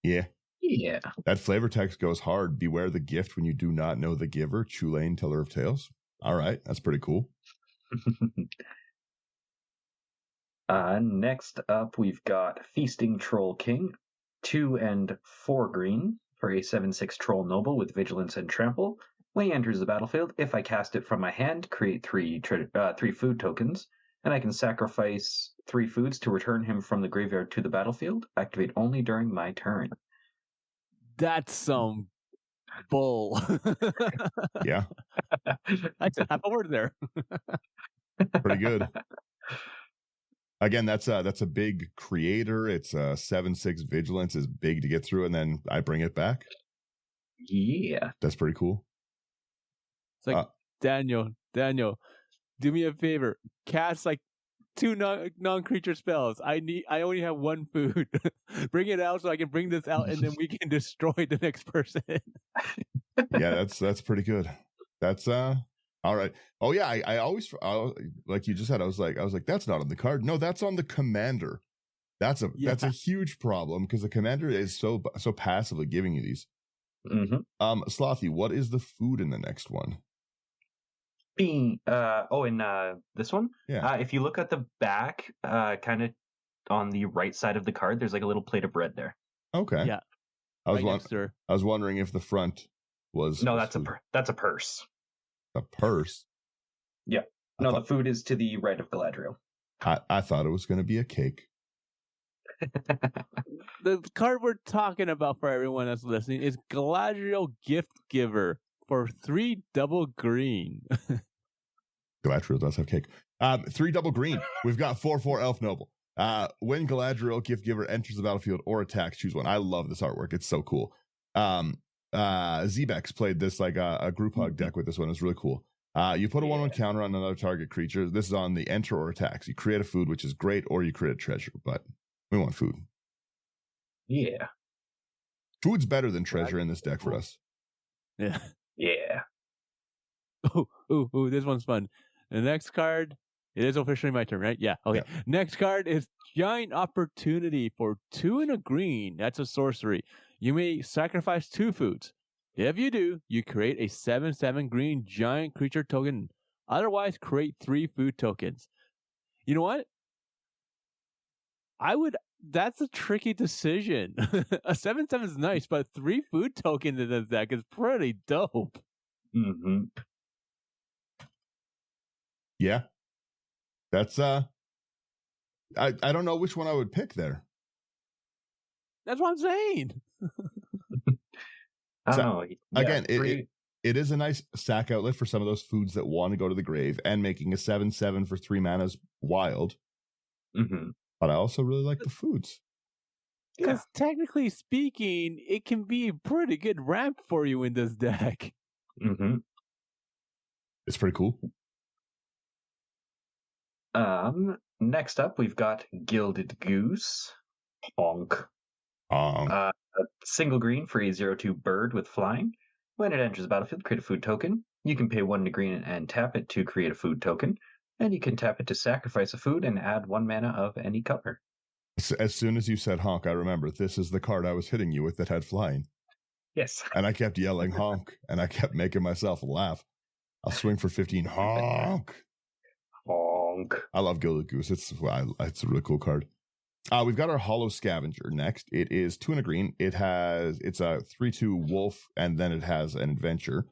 Yeah. Yeah. That flavor text goes hard. Beware the gift when you do not know the giver. Chulane, Teller of Tales. All right. That's pretty cool. Next up, we've got Feasting Troll King. 2 and 4 green for a 7/6 Troll Noble with Vigilance and Trample. When he enters the battlefield, if I cast it from my hand, create 3 food tokens, and I can sacrifice 3 foods to return him from the graveyard to the battlefield. Activate only during my turn. That's some bull. Yeah. I just have a word there. Pretty good. Again, that's a big creator. It's a 7/6 Vigilance is big to get through, and then I bring it back. Yeah. That's pretty cool. It's like, Daniel, do me a favor. Cast like 2 non-creature spells. I only have 1 food. Bring it out so I can bring this out, and then we can destroy the next person. Yeah, that's pretty good. That's all right. Oh yeah, I always like you just said. I was like, that's not on the card. No, that's on the commander. That's a huge problem because the commander is so passively giving you these. Mm-hmm. Slothy, what is the food in the next one? In this one? Yeah. If you look at the back, kind of on the right side of the card, there's like a little plate of bread there. Okay. Yeah. I was wondering if the front was... No, that's a purse. A purse? Yeah. No, the food is to the right of Galadriel. I thought it was going to be a cake. The card we're talking about for everyone that's listening is Galadriel Gift Giver for 3 double green. Galadriel does have cake. 3 double green. We've got 4/4 Elf Noble. When Galadriel Gift Giver enters the battlefield or attacks, choose 1. I love this artwork. It's so cool. Zebex played this like a group hug deck with this one. It's really cool. You put a 1/1 counter on another target creature. This is on the enter or attacks. You create a food, which is great, or you create a treasure, but we want food. Yeah. Food's better than treasure in this deck for us. Yeah. Yeah. Ooh, this one's fun. The next card, it is officially my turn, right? Yeah. Okay. Yeah. Next card is Giant Opportunity for 2 and a green. That's a sorcery. You may sacrifice 2 foods. If you do, you create a 7/7 green giant creature token. Otherwise, create 3 food tokens. You know what? That's a tricky decision. A 7/7 is nice, but 3 food tokens in the deck is pretty dope. Mm-hmm. Yeah. That's I don't know which one I would pick there. That's what I'm saying. I So, don't know. Again, it is a nice sack outlet for some of those foods that want to go to the grave, and making a 7/7 for 3 mana is wild. Mm-hmm. But I also really like the foods. Because technically speaking, it can be a pretty good ramp for you in this deck. Mm-hmm. It's pretty cool. Next up, we've got Gilded Goose. Honk. A single green for a 0/2 bird with flying. When it enters the battlefield, create a food token. You can pay 1 to green and tap it to create a food token. And you can tap it to sacrifice a food and add 1 mana of any color. As soon as you said honk, I remember this is the card I was hitting you with that had flying. Yes. And I kept yelling honk, and I kept making myself laugh. I'll swing for 15. Honk. Honk. I love Gilded Goose. It's a really cool card. We've got our Hollow Scavenger next. It is 2 and a green. It's a 3/2 wolf, and then it has an adventure.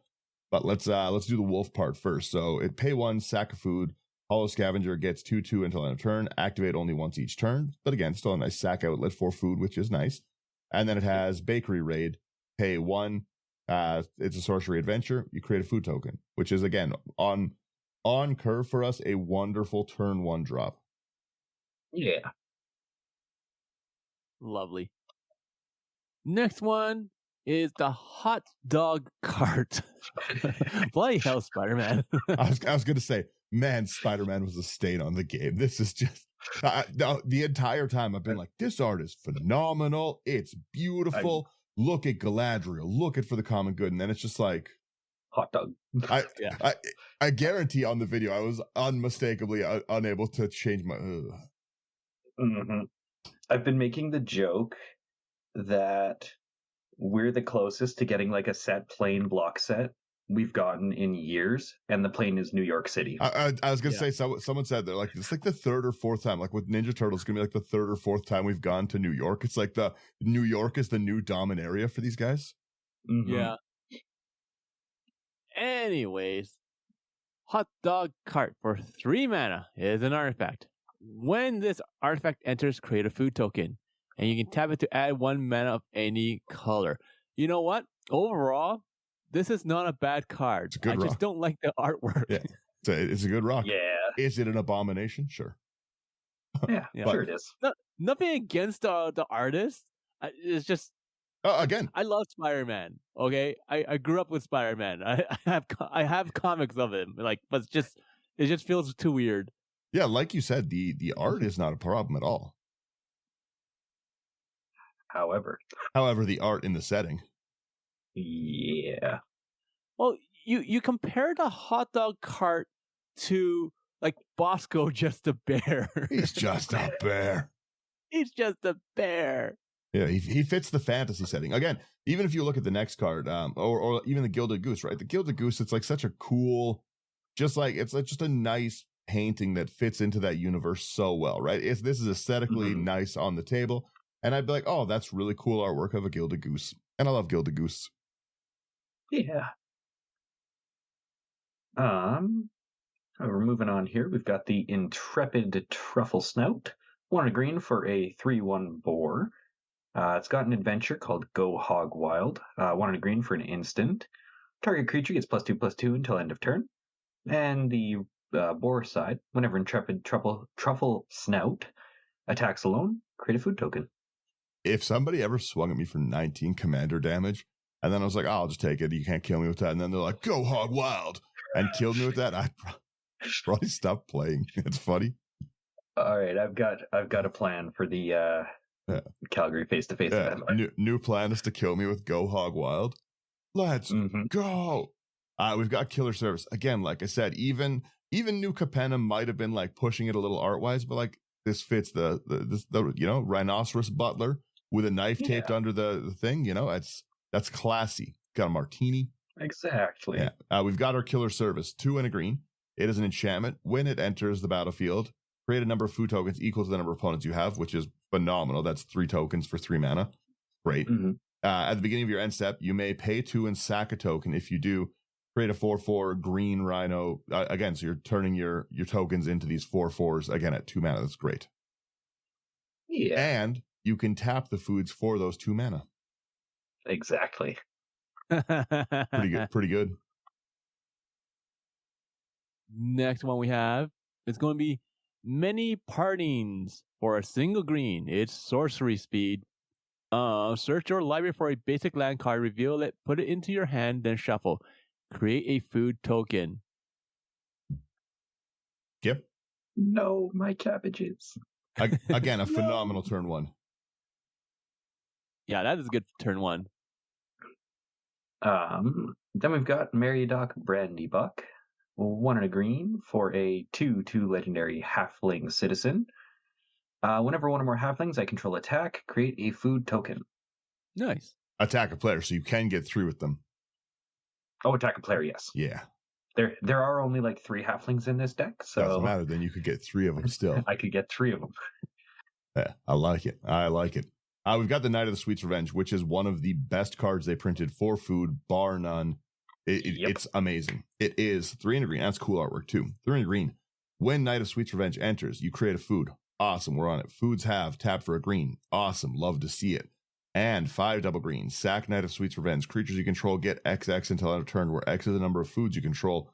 But let's do the wolf part first. So it pay 1, sack a food. Hollow Scavenger gets 2/2 until end of turn. Activate only once each turn. But again, still a nice sack outlet for food, which is nice. And then it has Bakery Raid. Pay 1. It's a sorcery adventure. You create a food token, which is, again, on curve for us, a wonderful turn 1 drop. Yeah. Lovely. Next one is the hot dog cart. Bloody hell, Spider-Man. I was going to say, man, Spider-Man was a stain on the game. This is just the entire time I've been like, this art is phenomenal. It's beautiful. Look at Galadriel. Look at For the Common Good. And then it's just like hot dog. I guarantee on the video I was unmistakably unable to change my. Mm-hmm. I've been making the joke that we're the closest to getting like a set plane block set we've gotten in years, and the plane is New York City. I was gonna say, someone said they're like, it's like the 3rd or 4th time, like with Ninja Turtles, it's gonna be like the 3rd or 4th time we've gone to New York. It's like the New York is the new Dominaria for these guys. Mm-hmm. Yeah. Anyways, hot dog cart for 3 mana is an artifact. When this artifact enters, create a food token, and you can tap it to add 1 mana of any color. You know what? Overall, this is not a bad card. I just don't like the artwork. Yeah, it's a good rock. Yeah. Is it an abomination? Sure. Yeah, sure it is. Nothing against the artist. It's just again, I love Spider-Man. Okay, I grew up with Spider-Man. I have comics of him. Like, but it just feels too weird. Yeah, like you said, the art is not a problem at all. However, the art in the setting. Yeah. Well, you compare the hot dog cart to like Bosco just a bear. He's just a bear. He's just a bear. Yeah, he fits the fantasy setting. Again, even if you look at the next card, or even the Gilded Goose, right? The Gilded Goose, it's like such a cool, it's like just a nice painting that fits into that universe so well, right? This is aesthetically nice on the table, and I'd be like, oh, that's really cool artwork of a Gilded Goose, and I love Gilded Goose. Yeah. We're moving on here. We've got the Intrepid Truffle Snout. 1 green for a 3/1 boar. It's got an adventure called Go Hog Wild. 1 green for an instant. Target creature gets +2/+2 until end of turn. And the boar side, whenever Intrepid Truffle Snout attacks alone, create a food token. If somebody ever swung at me for 19 commander damage, and then I was like, oh, I'll just take it, you can't kill me with that, and then they're like, Go Hog Wild, and killed me with that, I'd probably stop playing. It's funny. All right, I've got a plan for the Calgary face-to-face event. New plan is to kill me with Go Hog Wild. Let's go. We've got Killer Service. Again, like I said, even New Capenna might have been like pushing it a little art-wise, but like this fits the rhinoceros butler with a knife taped under the thing, that's classy. got a martini. Exactly. Yeah. We've got our killer service, 2 and a green. It is an enchantment. When it enters the battlefield, create a number of food tokens equal to the number of opponents you have, which is phenomenal. That's 3 tokens for 3 mana. Great. Mm-hmm. At the beginning of your end step, you may pay 2 and sack a token. If you do, create a 4/4 green rhino. Again, so you're turning your tokens into these 4/4s, again, at 2 mana. That's great. Yeah. And you can tap the foods for those 2 mana. Exactly. Pretty good. Pretty good. Next one we have is going to be many partings for a single green. It's sorcery speed. Search your library for a basic land card, reveal it, put it into your hand, then shuffle. Create a food token. Yep. No, my cabbages. Again, a phenomenal turn 1. Yeah, that is a good turn 1. Then we've got Meriadoc Brandy Buck, 1 and a green for a 2/2 legendary halfling citizen. Whenever one or more halflings I control attack, create a food token. Nice. Attack a player, so you can get 3 with them. Oh, attack a player, yes. Yeah. There are only like 3 halflings in this deck, so Doesn't matter. Then you could get 3 of them still. I could get 3 of them. Yeah, I like it. I like it. We've got the Knight of the Sweet's Revenge, which is one of the best cards they printed for food, bar none. It's amazing. It is 3 and a green. That's cool artwork too. 3 and a green. When Knight of Sweet's Revenge enters, you create a food. Awesome, we're on it. Foods have tap for a green. Awesome, love to see it. And 5 double greens. Sack Knight of Sweet's Revenge. Creatures you control get XX until end of turn, where X is the number of foods you control.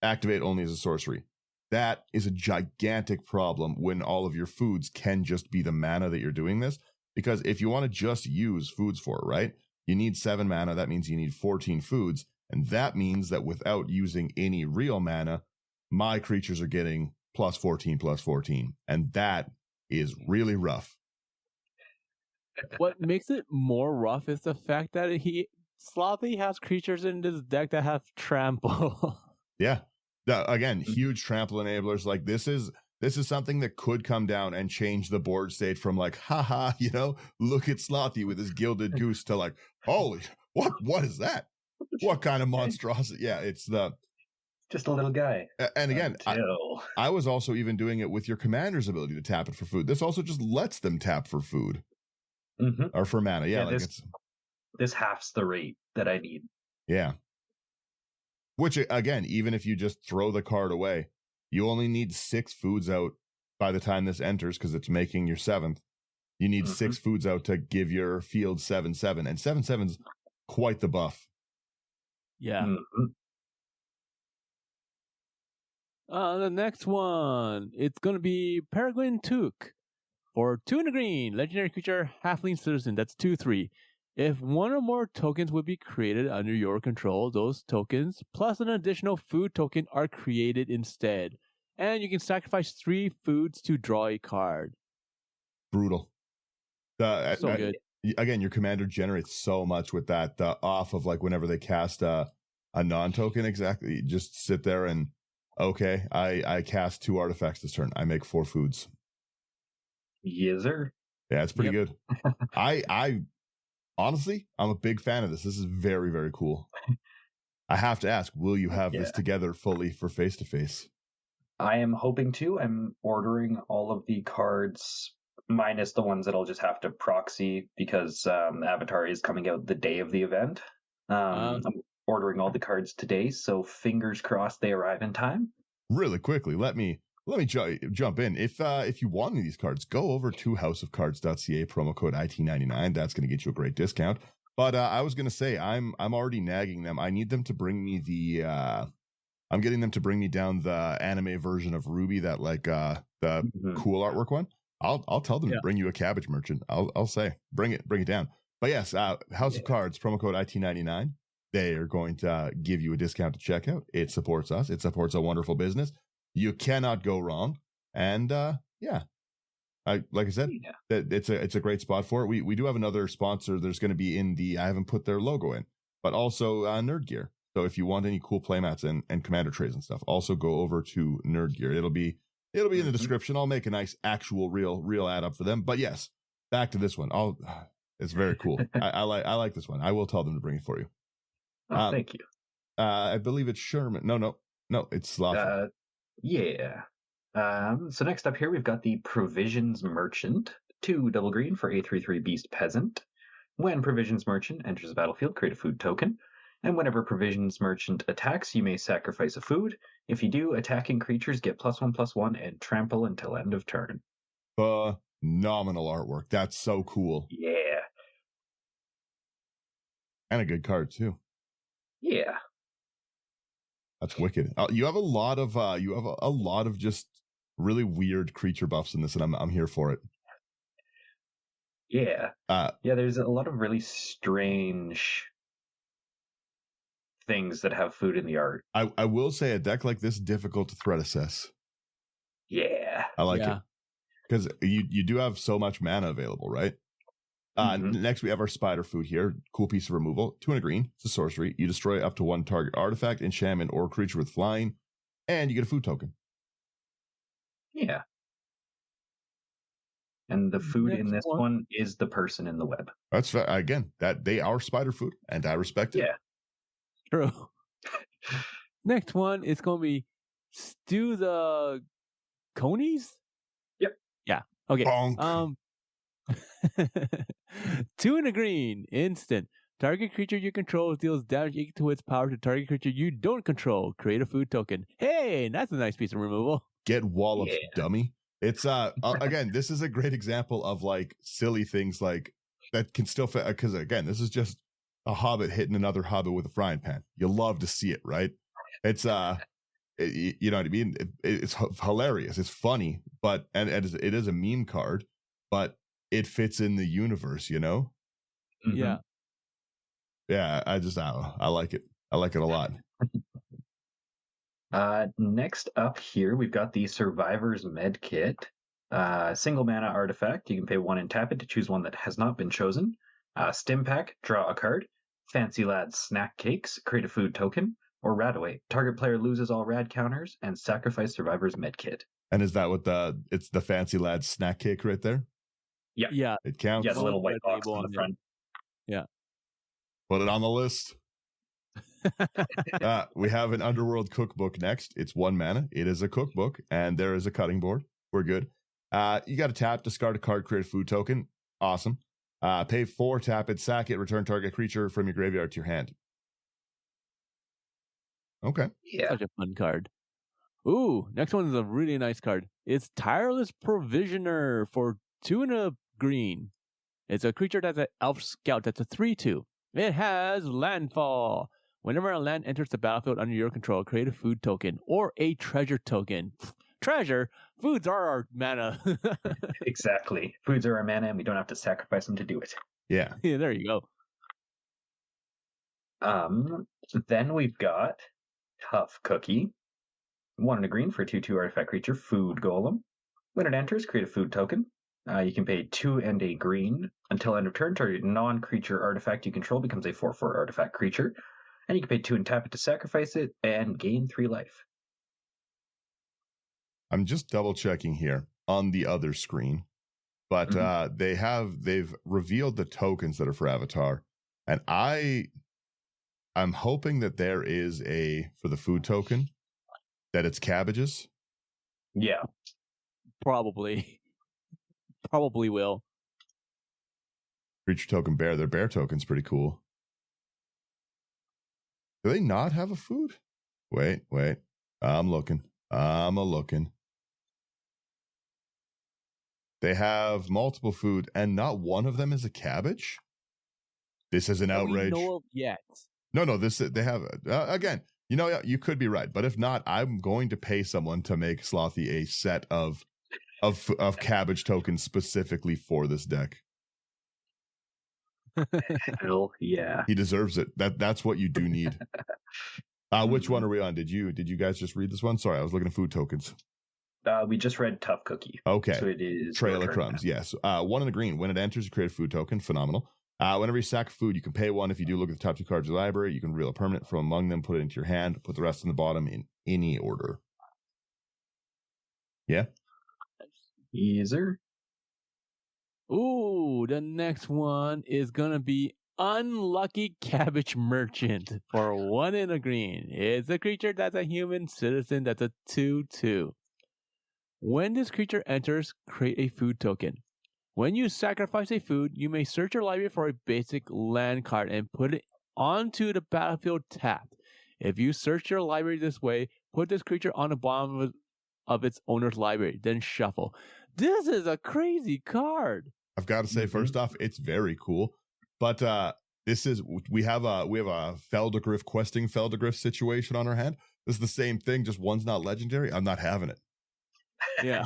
Activate only as a sorcery. That is a gigantic problem when all of your foods can just be the mana that you're doing this. Because if you want to just use foods for it, right? You need 7 mana. That means you need 14 foods. And that means that without using any real mana, my creatures are getting +14/+14. And that is really rough. What makes it more rough is the fact that Slothy has creatures in this deck that have trample. Yeah. Again, huge trample enablers. Like this is something that could come down and change the board state from like, haha, look at Slothy with his gilded goose to like, holy, what is that? What kind of monstrosity? Yeah, it's just a little guy. And again, I was also even doing it with your commander's ability to tap it for food. This also just lets them tap for food. Mm-hmm. Or for mana. Yeah, like this halves the rate that I need. Yeah. Which, again, even if you just throw the card away, you only need 6 foods out by the time this enters because it's making your 7th. You need 6 foods out to give your field 7/7. And 7/7's quite the buff. Yeah. Mm-hmm. The next one, it's going to be Peregrine Took. For 2 and a green, legendary creature, halfling citizen. That's 2/3. If one or more tokens would be created under your control, those tokens plus an additional food token are created instead. And you can sacrifice 3 foods to draw a card. Brutal. So good. Again, your commander generates so much with that. Off of like whenever they cast a non-token, exactly. You just sit there and, okay, I cast 2 artifacts this turn. I make 4 foods. Yes, sir. Yeah, it's pretty good. I honestly, I'm a big fan of this. This is very, very cool. I have to ask, will you have this together fully for face-to-face? I am hoping to. I'm ordering all of the cards, minus the ones that I'll just have to proxy because Avatar is coming out the day of the event. I'm ordering all the cards today, so fingers crossed they arrive in time. Really quickly, let me jump in. If you want any of these cards, go over to houseofcards.ca, promo code IT99. That's going to get you a great discount. But I was going to say, I'm already nagging them. I need them to bring me I'm getting them to bring me down the anime version of Ruby, that like the cool artwork one. I'll tell them to bring you a Cabbage merchant. I'll say bring it down. But yes, House of Cards, promo code IT99. They are going to give you a discount to check out. It supports us. It supports a wonderful business. You cannot go wrong. And like I said, it's a great spot for it. We do have another sponsor. There's going to be I haven't put their logo in, but also Nerd Gear. So if you want any cool playmats and commander trays and stuff, also go over to Nerd Gear. It'll be in the description. I'll make a nice actual real ad up for them. But yes, back to this one. It's very cool. I like this one. I will tell them to bring it for you. Oh, thank you. I believe it's Sherman. No, it's Slothys. Yeah. So next up here, we've got the Provisions Merchant. 2 double green for a 3/3 Beast Peasant. When Provisions Merchant enters the battlefield, create a food token. And whenever Provisions Merchant attacks, you may sacrifice a food. If you do, attacking creatures get +1/+1 and trample until end of turn. Phenomenal artwork. That's so cool. Yeah. And a good card too. Yeah. That's wicked. You have a lot of just really weird creature buffs in this, and I'm here for it. Yeah. There's a lot of really strange things that have food in the art. I will say a deck like this difficult to threat assess. Yeah. I like it. Because you do have so much mana available, right? Next, we have our spider food here. Cool piece of removal. 2 and a green. It's a sorcery. You destroy up to 1 target artifact, enchantment, or creature with flying, and you get a food token. Yeah. And the food in this one is the person in the web. That's again, that they are spider food, and I respect it. Yeah. True. Next one is going to be Stew the Conies? Yep. Yeah. Okay. Bonk. 2 and a green. Instant. Target creature you control deals damage equal to its power to target creature you don't control. Create a food token. Hey, that's a nice piece of removal. Get walloped, dummy. It's again, this is a great example of like silly things like that can still fit, because again, this is just a hobbit hitting another hobbit with a frying pan. You love to see it, right? It's you know what I mean? It's hilarious. It's funny, but and it is a meme card, but it fits in the universe, you know? Yeah. Yeah, I like it. I like it a lot. Next up here, we've got the Survivor's Med Kit. Single mana artifact. You can pay 1 and tap it to choose one that has not been chosen. Stim Pack, draw a card. Fancy Lad's Snack Cakes, create a food token. Or Radaway, target player loses all rad counters and sacrifice Survivor's Med Kit. And is that what it's the Fancy Lad's Snack Cake right there? Yeah. Yeah. It counts. Yeah, the little white box on the front. Yeah. Put it on the list. We have an Underworld cookbook next. It's 1 mana. It is a cookbook, and there is a cutting board. We're good. You got to tap, discard a card, create a food token. Awesome. Pay 4, tap it, sack it, return target creature from your graveyard to your hand. Okay. Yeah. Such a fun card. Ooh, next one is a really nice card. It's Tireless Provisioner for 2 and a green. It's a creature that's an elf scout that's a 3/2. It has landfall. Whenever a land enters the battlefield under your control, create a food token or a treasure token. Treasure? Foods are our mana. Exactly. Foods are our mana, and we don't have to sacrifice them to do it. Yeah. Yeah, there you go. Then we've got Tough Cookie. 1 and a green for a 2/2 artifact creature, Food Golem. When it enters, create a food token. You can pay 2 and a green. Until end of turn, target non-creature artifact you control becomes a 4/4 artifact creature. And you can pay 2 and tap it to sacrifice it and gain 3 life. I'm just double checking here on the other screen, but they've revealed the tokens that are for Avatar, and I'm hoping that there is for the food token that it's cabbages. Yeah, probably will. Creature token bear. Their bear token's pretty cool. Do they not have a food? Wait. I'm looking. They have multiple food, and not one of them is a cabbage. This is an outrage. We know of yet. No. They have again. You know, you could be right, but if not, I'm going to pay someone to make Slothy a set of cabbage tokens specifically for this deck. Hell yeah, he deserves it. That's what you do need. Which one are we on? Did you guys just read this one? Sorry, I was looking at food tokens. We just read Tough Cookie. Okay. So it is Trail of Crumbs. Yes. 1 in the green. When it enters, you create a food token. Phenomenal. Whenever you sack food, you can pay 1. If you do look at the top 2 cards of the library, you can reveal a permanent from among them, put it into your hand, put the rest in the bottom in any order. Yeah. Easer. Ooh, the next one is gonna be Unlucky Cabbage Merchant for 1 in a green. It's a creature that's a human citizen that's a 2/2. When this creature enters, create a food token. When you sacrifice a food, you may search your library for a basic land card and put it onto the battlefield tapped. If you search your library this way, put this creature on the bottom of its owner's library, then shuffle. This is a crazy card. I've got to say, first off, it's very cool. But we have a Feldegriff questing Feldegriff situation on our hand. This is the same thing, just one's not legendary. I'm not having it. Yeah.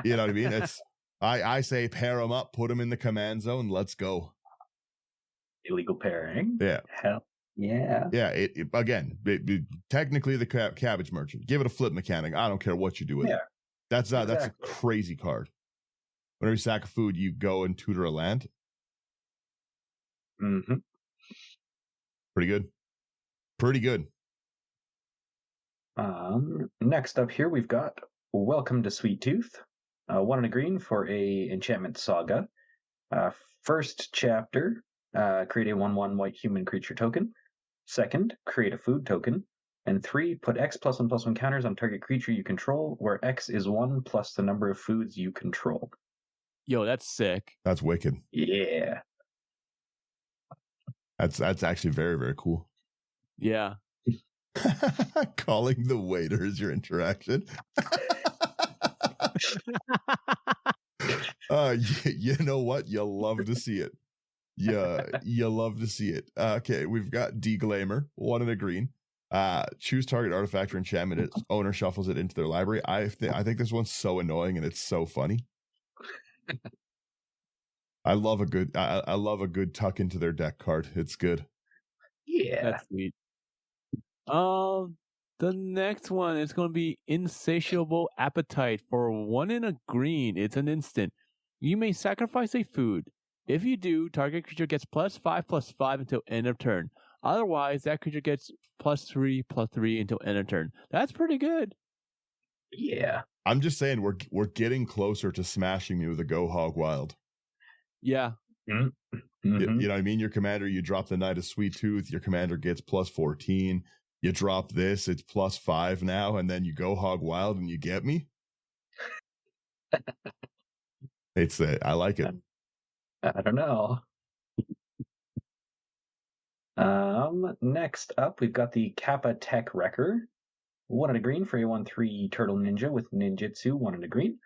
You know what I mean? It's I say pair them up, put them in the command zone, let's go. Illegal pairing. Yeah. Hell yeah. Yeah. Technically the Cabbage Merchant. Give it a flip mechanic. I don't care what you do with it. That's a crazy card. Whenever you sack a food, you go and tutor a land. Mm-hmm. Pretty good. Pretty good. Next up here, we've got Welcome to Sweet Tooth. 1 in a green for a enchantment saga. First chapter, create a 1/1 white human creature token. Second, create a food token. And 3, put X +1/+1 counters on target creature you control, where X is 1 plus the number of foods you control. Yo, that's sick. That's wicked. Yeah. That's actually very, very cool. Yeah. Calling the waiter is your interaction. You know what? You love to see it. Yeah, you love to see it. Okay, we've got Deglamer, 1 in a green. Choose target artifact or enchantment. Its owner shuffles it into their library. I think this one's so annoying and it's so funny. I love a good tuck into their deck card. It's good. Yeah. That's sweet. The next one is going to be Insatiable Appetite for 1 in a green. It's an instant. You may sacrifice a food. If you do, target creature gets +5/+5 until end of turn. Otherwise, that creature gets +3/+3 until end of turn. That's pretty good. Yeah. I'm just saying we're getting closer to smashing me with a Go Hog Wild. Yeah. Mm-hmm. You know what I mean? Your commander, you drop the Knight of Sweet Tooth, your commander gets +14. You drop this, it's +5 now, and then you Go Hog Wild and you get me. I like it. I don't know. Next up, we've got the Kappa Tech Wrecker. 1 in a green for a 1/3 Turtle Ninja with Ninjutsu, 1 in a green.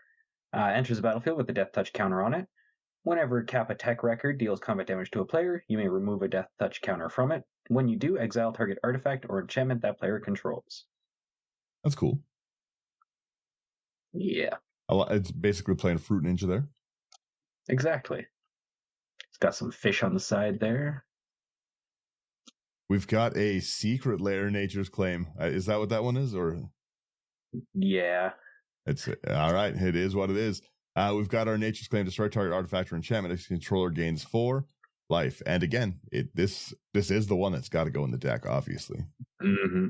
Enters the battlefield with a Death Touch counter on it. Whenever Kappa Tech Wrecker deals combat damage to a player, you may remove a Death Touch counter from it. When you do, exile target artifact or enchantment that player controls. That's cool. Yeah. It's basically playing Fruit Ninja there. Exactly. It's got some fish on the side there. We've got a Secret Lair Nature's Claim. Is that what that one is? Or yeah. It's all right. It is what it is. We've got our Nature's Claim. Destroy target artifact or enchantment. Its controller gains 4 life. And again, this is the one that's got to go in the deck, obviously. Mm-hmm.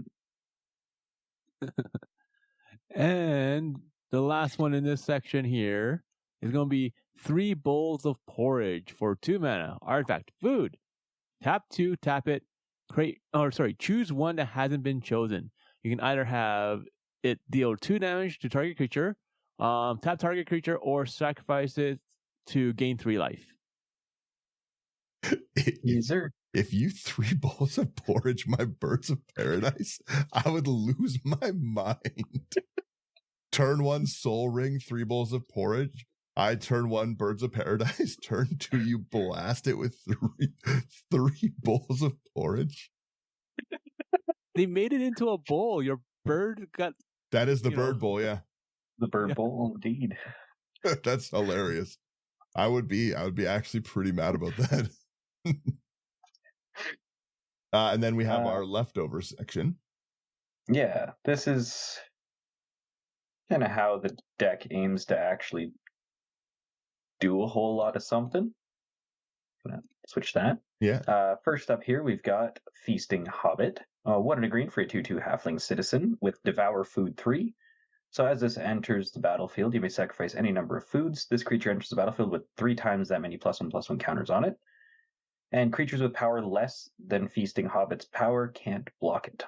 And the last one in this section here is going to be 3 Bowls of Porridge for 2 mana. Artifact, food. Tap 2, tap it. Choose one that hasn't been chosen. You can either have it deal 2 damage to target creature, tap target creature, or sacrifice it to gain 3 life. If you 3 bowls of porridge my Birds of Paradise, I would lose my mind. Turn 1 Soul Ring, 3 bowls of porridge. I turn 1 Birds of Paradise. Turn 2 you blast it with 3 bowls of porridge. They made it into a bowl. Your bird got. That is the bird bowl, yeah. The bird bowl, indeed. That's hilarious. I would be actually pretty mad about that. And then we have our leftover section. Yeah, this is kind of how the deck aims to actually do a whole lot of something. Gonna switch that. Yeah. First up here, we've got Feasting Hobbit. 1 in a green for a 2/2 Halfling Citizen with Devour Food 3. So as this enters the battlefield, you may sacrifice any number of foods. This creature enters the battlefield with 3 times that many +1/+1 counters on it. And creatures with power less than Feasting Hobbit's power can't block it.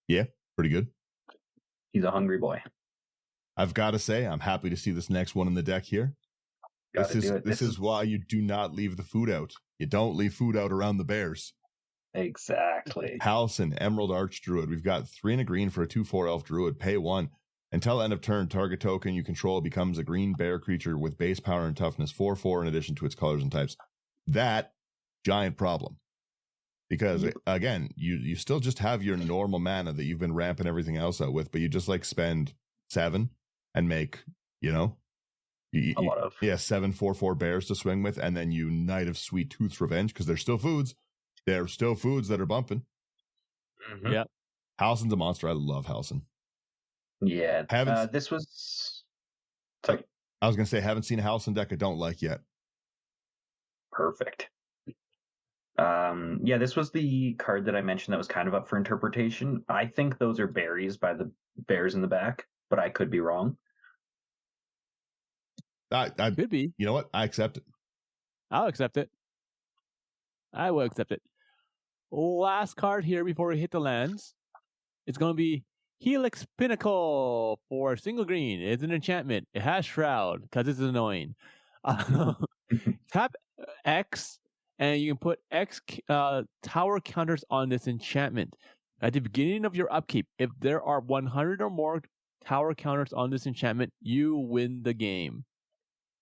Yeah, pretty good. He's a hungry boy. I've got to say, I'm happy to see this next one in the deck here. This is why you do not leave the food out. You don't leave food out around the bears. Exactly. Halcyon, Emerald Archdruid. We've got 3 and a green for a 2/4 elf druid. Pay 1. Until end of turn, target token you control becomes a green bear creature with base power and toughness 4/4 in addition to its colors and types. That, giant problem. Because, again, you still just have your normal mana that you've been ramping everything else out with, but you just, like, spend 7 and make, a lot of 7 4/4 bears to swing with, and then you Knight of Sweet Tooth's Revenge, because they're still foods. They're still foods that are bumping. Mm-hmm. Yeah. Halcyon's a monster. I love Halcyon. Yeah. This was... Sorry. I was going to say, haven't seen a Halcyon deck I don't like yet. Perfect. This was the card that I mentioned that was kind of up for interpretation. I think those are berries by the bears in the back, but I could be wrong. I could be. You know what? I accept it. I'll accept it. I will accept it. Last card here before we hit the lands. It's going to be Helix Pinnacle for a single green. It's an enchantment. It has Shroud because it's annoying. Tap X, and you can put X tower counters on this enchantment. At the beginning of your upkeep, if there are 100 or more tower counters on this enchantment, you win the game.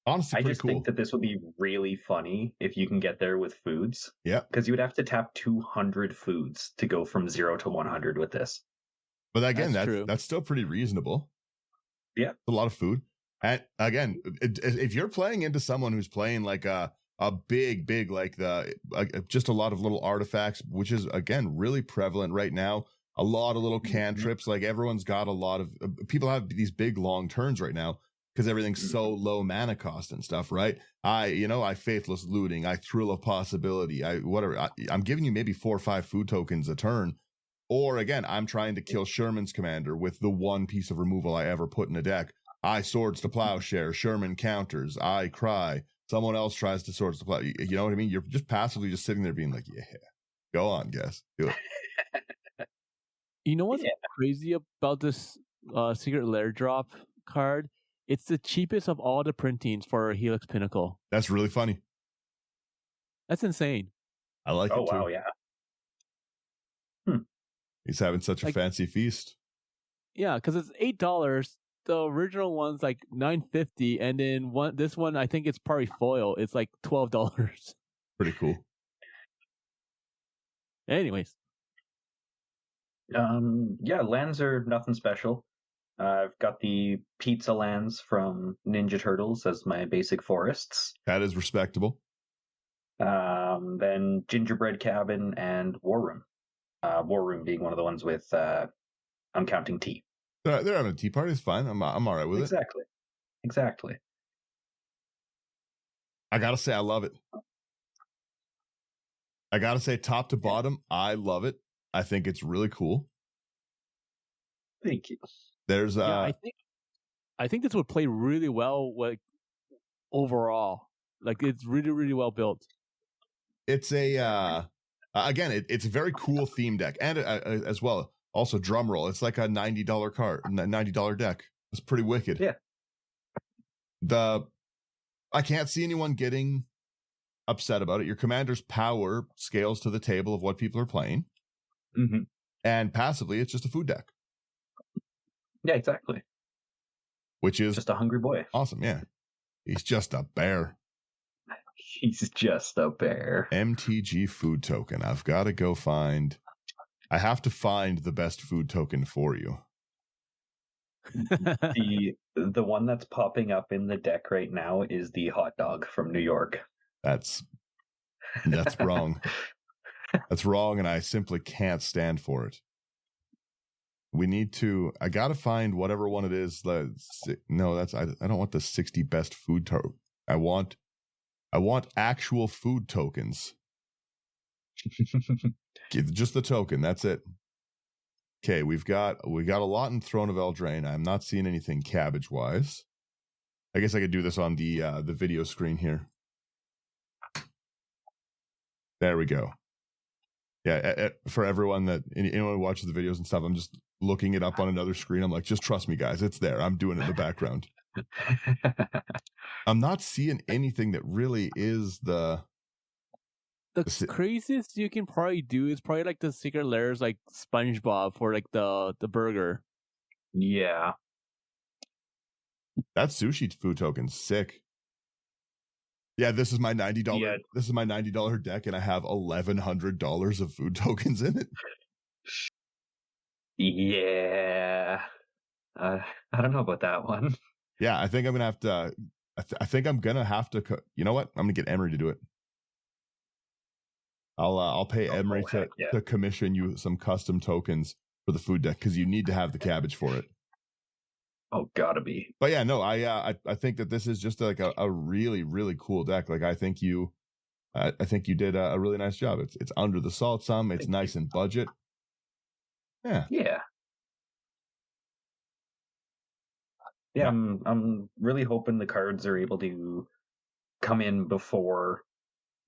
Honestly, I pretty just cool. think that this would be really funny if you can get there with foods. Yeah. Because you would have to tap 200 foods to go from 0 to 100 with this. But again, true. That's still pretty reasonable. Yeah. A lot of food. And again, if you're playing into someone who's playing like a big, like just a lot of little artifacts, which is, again, really prevalent right now. A lot of little cantrips. Like everyone's got a lot of people have these big long turns right now. Because everything's so low mana cost and stuff, right? I Faithless Looting, I Thrill of Possibility, I'm giving you maybe 4 or 5 food tokens a turn. Or again, I'm trying to kill Sherman's commander with the one piece of removal I ever put in a deck. I Swords to Plowshare, Sherman counters, I Cry, someone else tries to Swords to Plow. You know what I mean? You're just passively just sitting there being like, yeah, go on, guys, do it. You know what's crazy about this Secret Lair drop card? It's the cheapest of all the printings for Helix Pinnacle. That's really funny. That's insane. I like it too. Oh, wow, yeah. He's having such a fancy feast. Yeah, because it's $8. The original one's like $9.50, and then this one, I think it's probably foil. It's like $12. Pretty cool. Anyways. Lands are nothing special. I've got the pizza lands from Ninja Turtles as my basic forests. That is respectable. Then Gingerbread Cabin and War Room. War Room being one of the ones with I'm counting tea. They're having a tea party. It's fine. I'm all right with it. Exactly. I gotta say, I love it. I gotta say, top to bottom, I love it. I think it's really cool. Thank you. There's I think this would play really well, like overall. Like it's really, really well built. It's a again, it's a very cool theme deck, and as well, also drum roll. It's like a $90 card, $90 deck. It's pretty wicked. Yeah. I can't see anyone getting upset about it. Your commander's power scales to the table of what people are playing, and passively, it's just a food deck. Yeah, exactly. Which is just a hungry boy. Awesome, yeah. He's just a bear. He's just a bear. MTG food token. I've got to go find. I have to find the best food token for you. The one that's popping up in the deck right now is the hot dog from New York. That's wrong. That's wrong, and I simply can't stand for it. I gotta find whatever one it is. I don't want the 60 best food token. I want actual food tokens. Just the token. That's it. Okay, we got a lot in Throne of Eldraine. I'm not seeing anything Cabbage wise. I guess I could do this on the video screen here. There we go. Yeah, for everyone anyone who watches the videos and stuff, I'm just looking it up on another screen. I'm like, just trust me, guys. It's there. I'm doing it in the background. I'm not seeing anything that really is the craziest you can probably do is probably like the secret layers, like SpongeBob for like the burger. Yeah. That sushi food token's sick. Yeah, this is my $90. Yeah. This is my $90 deck, and I have $1,100 of food tokens in it. Yeah. I don't know about that one. Yeah, I think I'm gonna have to. I think I'm gonna have to. You know what? I'm gonna get Emery to do it. I'll pay Emery to commission you some custom tokens for the food deck because you need to have the cabbage for it. Oh, gotta be. But yeah, no, I think that this is just like a really, really cool deck. Like I think you did a really nice job. It's under the salt some. It's nice and budget. Yeah. Yeah. Yeah, I'm really hoping the cards are able to come in before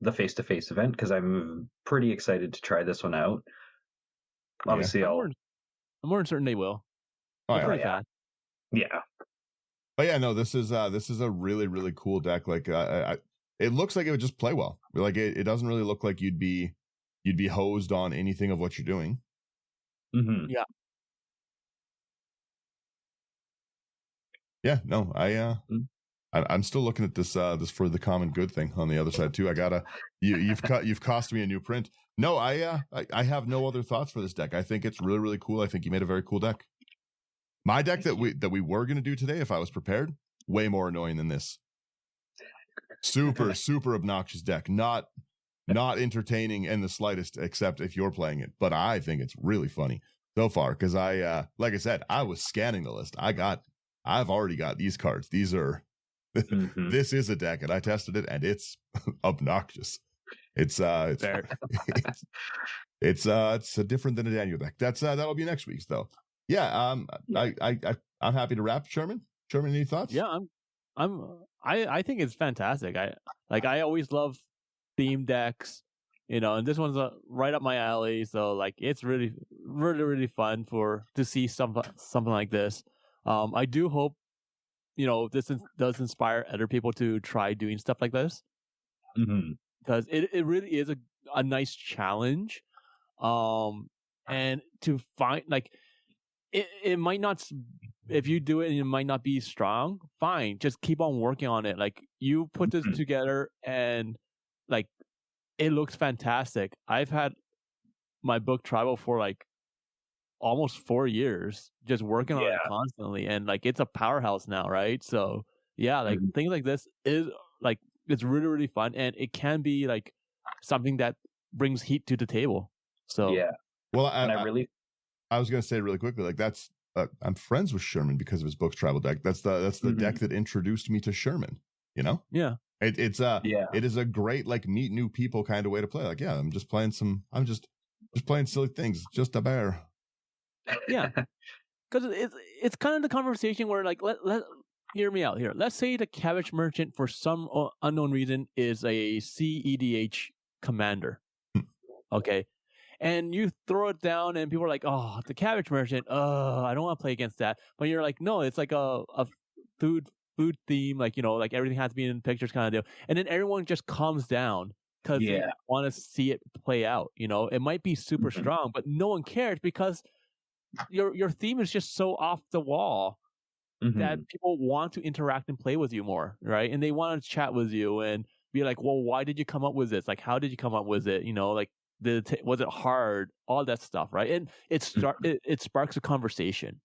the face-to-face event because I'm pretty excited to try this one out. Obviously, I'm more certain they will. Oh, pretty fast. Yeah. But yeah, no, this is a really, really cool deck. Like it looks like it would just play well. Like it doesn't really look like you'd be hosed on anything of what you're doing. Mm-hmm. Yeah. Yeah, no, I'm still looking at this for the common good thing on the other side too. You've cost me a new print. No, I have no other thoughts for this deck. I think it's really, really cool. I think you made a very cool deck. My deck that we were going to do today, if I was prepared, way more annoying than this. Super, super obnoxious deck. Not entertaining in the slightest, except if you're playing it. But I think it's really funny so far because like I said, I was scanning the list. I've already got these cards. These are this is a deck, and I tested it, and it's obnoxious. It's different than a Daniel deck. That'll be next week's though. Yeah, I'm happy to wrap. Sherman, any thoughts? Yeah, I think it's fantastic. I always love theme decks, and this one's right up my alley. So like, it's really, really, really fun to see something like this. I do hope, this does inspire other people to try doing stuff like this. Mm-hmm. Because it really is a nice challenge. And to find like. It might not, if you do it and it might not be strong, fine. Just keep on working on it. Like you put this together and like it looks fantastic. I've had my book Tribal for like almost 4 years, just working on it constantly. And like it's a powerhouse now, right? So yeah, like things like this is like, it's really, really fun. And it can be like something that brings heat to the table. So yeah. Well, I was going to say really quickly, like that's I'm friends with Sherman because of his book's Tribal deck. That's the deck that introduced me to Sherman. Yeah. It is a great like meet new people kind of way to play. Like I'm just playing silly things. Just a bear. Yeah, because it's kind of the conversation where like let hear me out here. Let's say the Cabbage Merchant for some unknown reason is a CEDH commander. Okay. And you throw it down, and people are like, "Oh, the Cabbage Merchant. I don't want to play against that." But you're like, "No, it's like a food theme. Like like everything has to be in pictures, kind of deal." And then everyone just calms down because they want to see it play out. It might be super strong, but no one cares because your theme is just so off the wall that people want to interact and play with you more, right? And they want to chat with you and be like, "Well, why did you come up with this? Like, how did you come up with it? Like." Was it hard? All that stuff, right? And it sparks a conversation.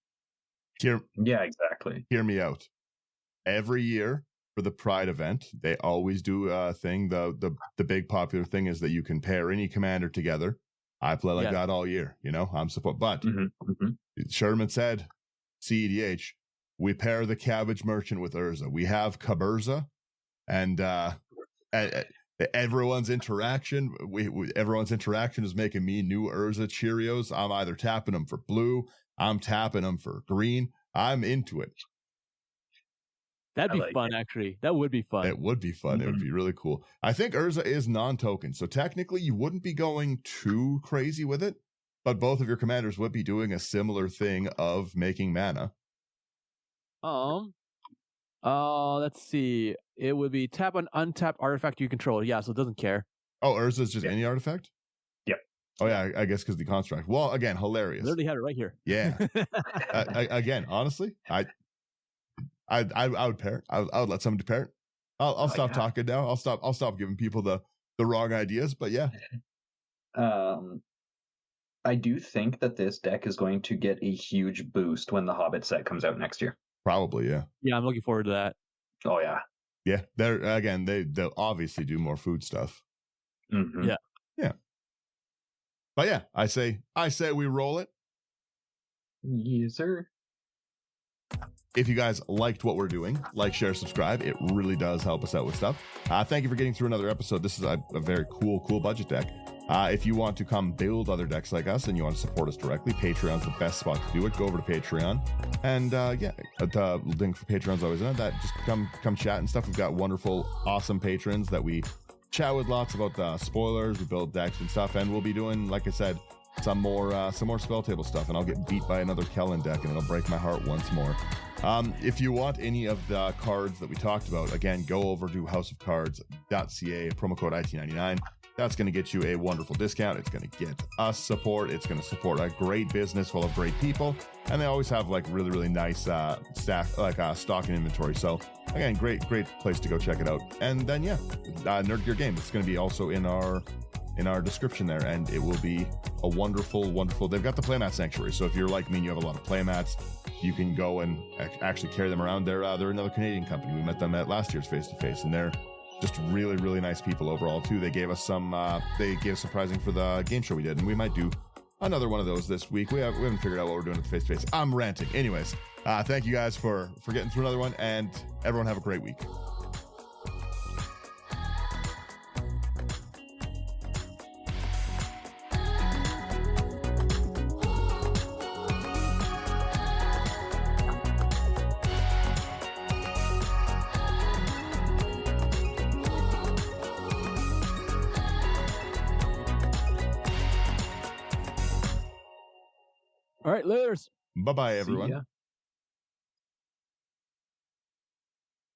Yeah, exactly. Hear me out. Every year for the Pride event, they always do a thing. The big popular thing is that you can pair any commander together. I play like that all year. I'm support. But Sherman said, CEDH, we pair the Cabbage Merchant with Urza. We have Caberza, and everyone's interaction is making me new Urza Cheerios. I'm either tapping them for blue, I'm tapping them for green. I'm into it. That'd I be like fun, actually. That would be fun. It would be fun. It would be really cool. I think Urza is non-token, so technically you wouldn't be going too crazy with it, but both of your commanders would be doing a similar thing of making mana. Let's see. It would be tap an untapped artifact you control. Yeah, so it doesn't care. Oh, Urza's just any artifact? Yep. Oh, yeah, I guess because the construct. Well, again, hilarious. Literally had it right here. Yeah. Again, honestly, I would pair it. I would let somebody pair it. I'll stop talking now. I'll stop giving people the wrong ideas, but yeah. I do think that this deck is going to get a huge boost when the Hobbit set comes out next year. Probably, yeah. Yeah, I'm looking forward to that. Oh yeah. Yeah. They'll obviously do more food stuff. Mm-hmm. Yeah. Yeah. But yeah, I say we roll it. Yes, sir. If you guys liked what we're doing, like, share, subscribe. It really does help us out with stuff. Thank you for getting through another episode. This is a very cool budget deck. If you want to come build other decks like us and you want to support us directly, Patreon's the best spot to do it. Go over to Patreon. And the link for Patreon's always in that. Just come chat and stuff. We've got wonderful, awesome patrons that we chat with lots about the spoilers. We build decks and stuff. And we'll be doing, like I said, some more spell table stuff. And I'll get beat by another Kellen deck and it'll break my heart once more. If you want any of the cards that we talked about, again, go over to houseofcards.ca, promo code IT99. That's going to get you a wonderful discount. It's going to get us support. It's going to support a great business full of great people. And they always have like really, really nice stock and inventory. So again, great place to go check it out. And then, Nerd Gear Game. It's going to be also in our description there. And it will be a wonderful, they've got the playmat sanctuary. So if you're like me and you have a lot of playmats, you can go and actually carry them around. They're another Canadian company. We met them at last year's face-to-face, and they're just really, really nice people overall too. They gave us some pricing for the game show we did, and we might do another one of those this week. We haven't figured out what we're doing at the face-to-face. I'm ranting. Anyways, thank you guys for getting through another one, and everyone have a great week. All right, laters. Bye-bye, everyone. See ya.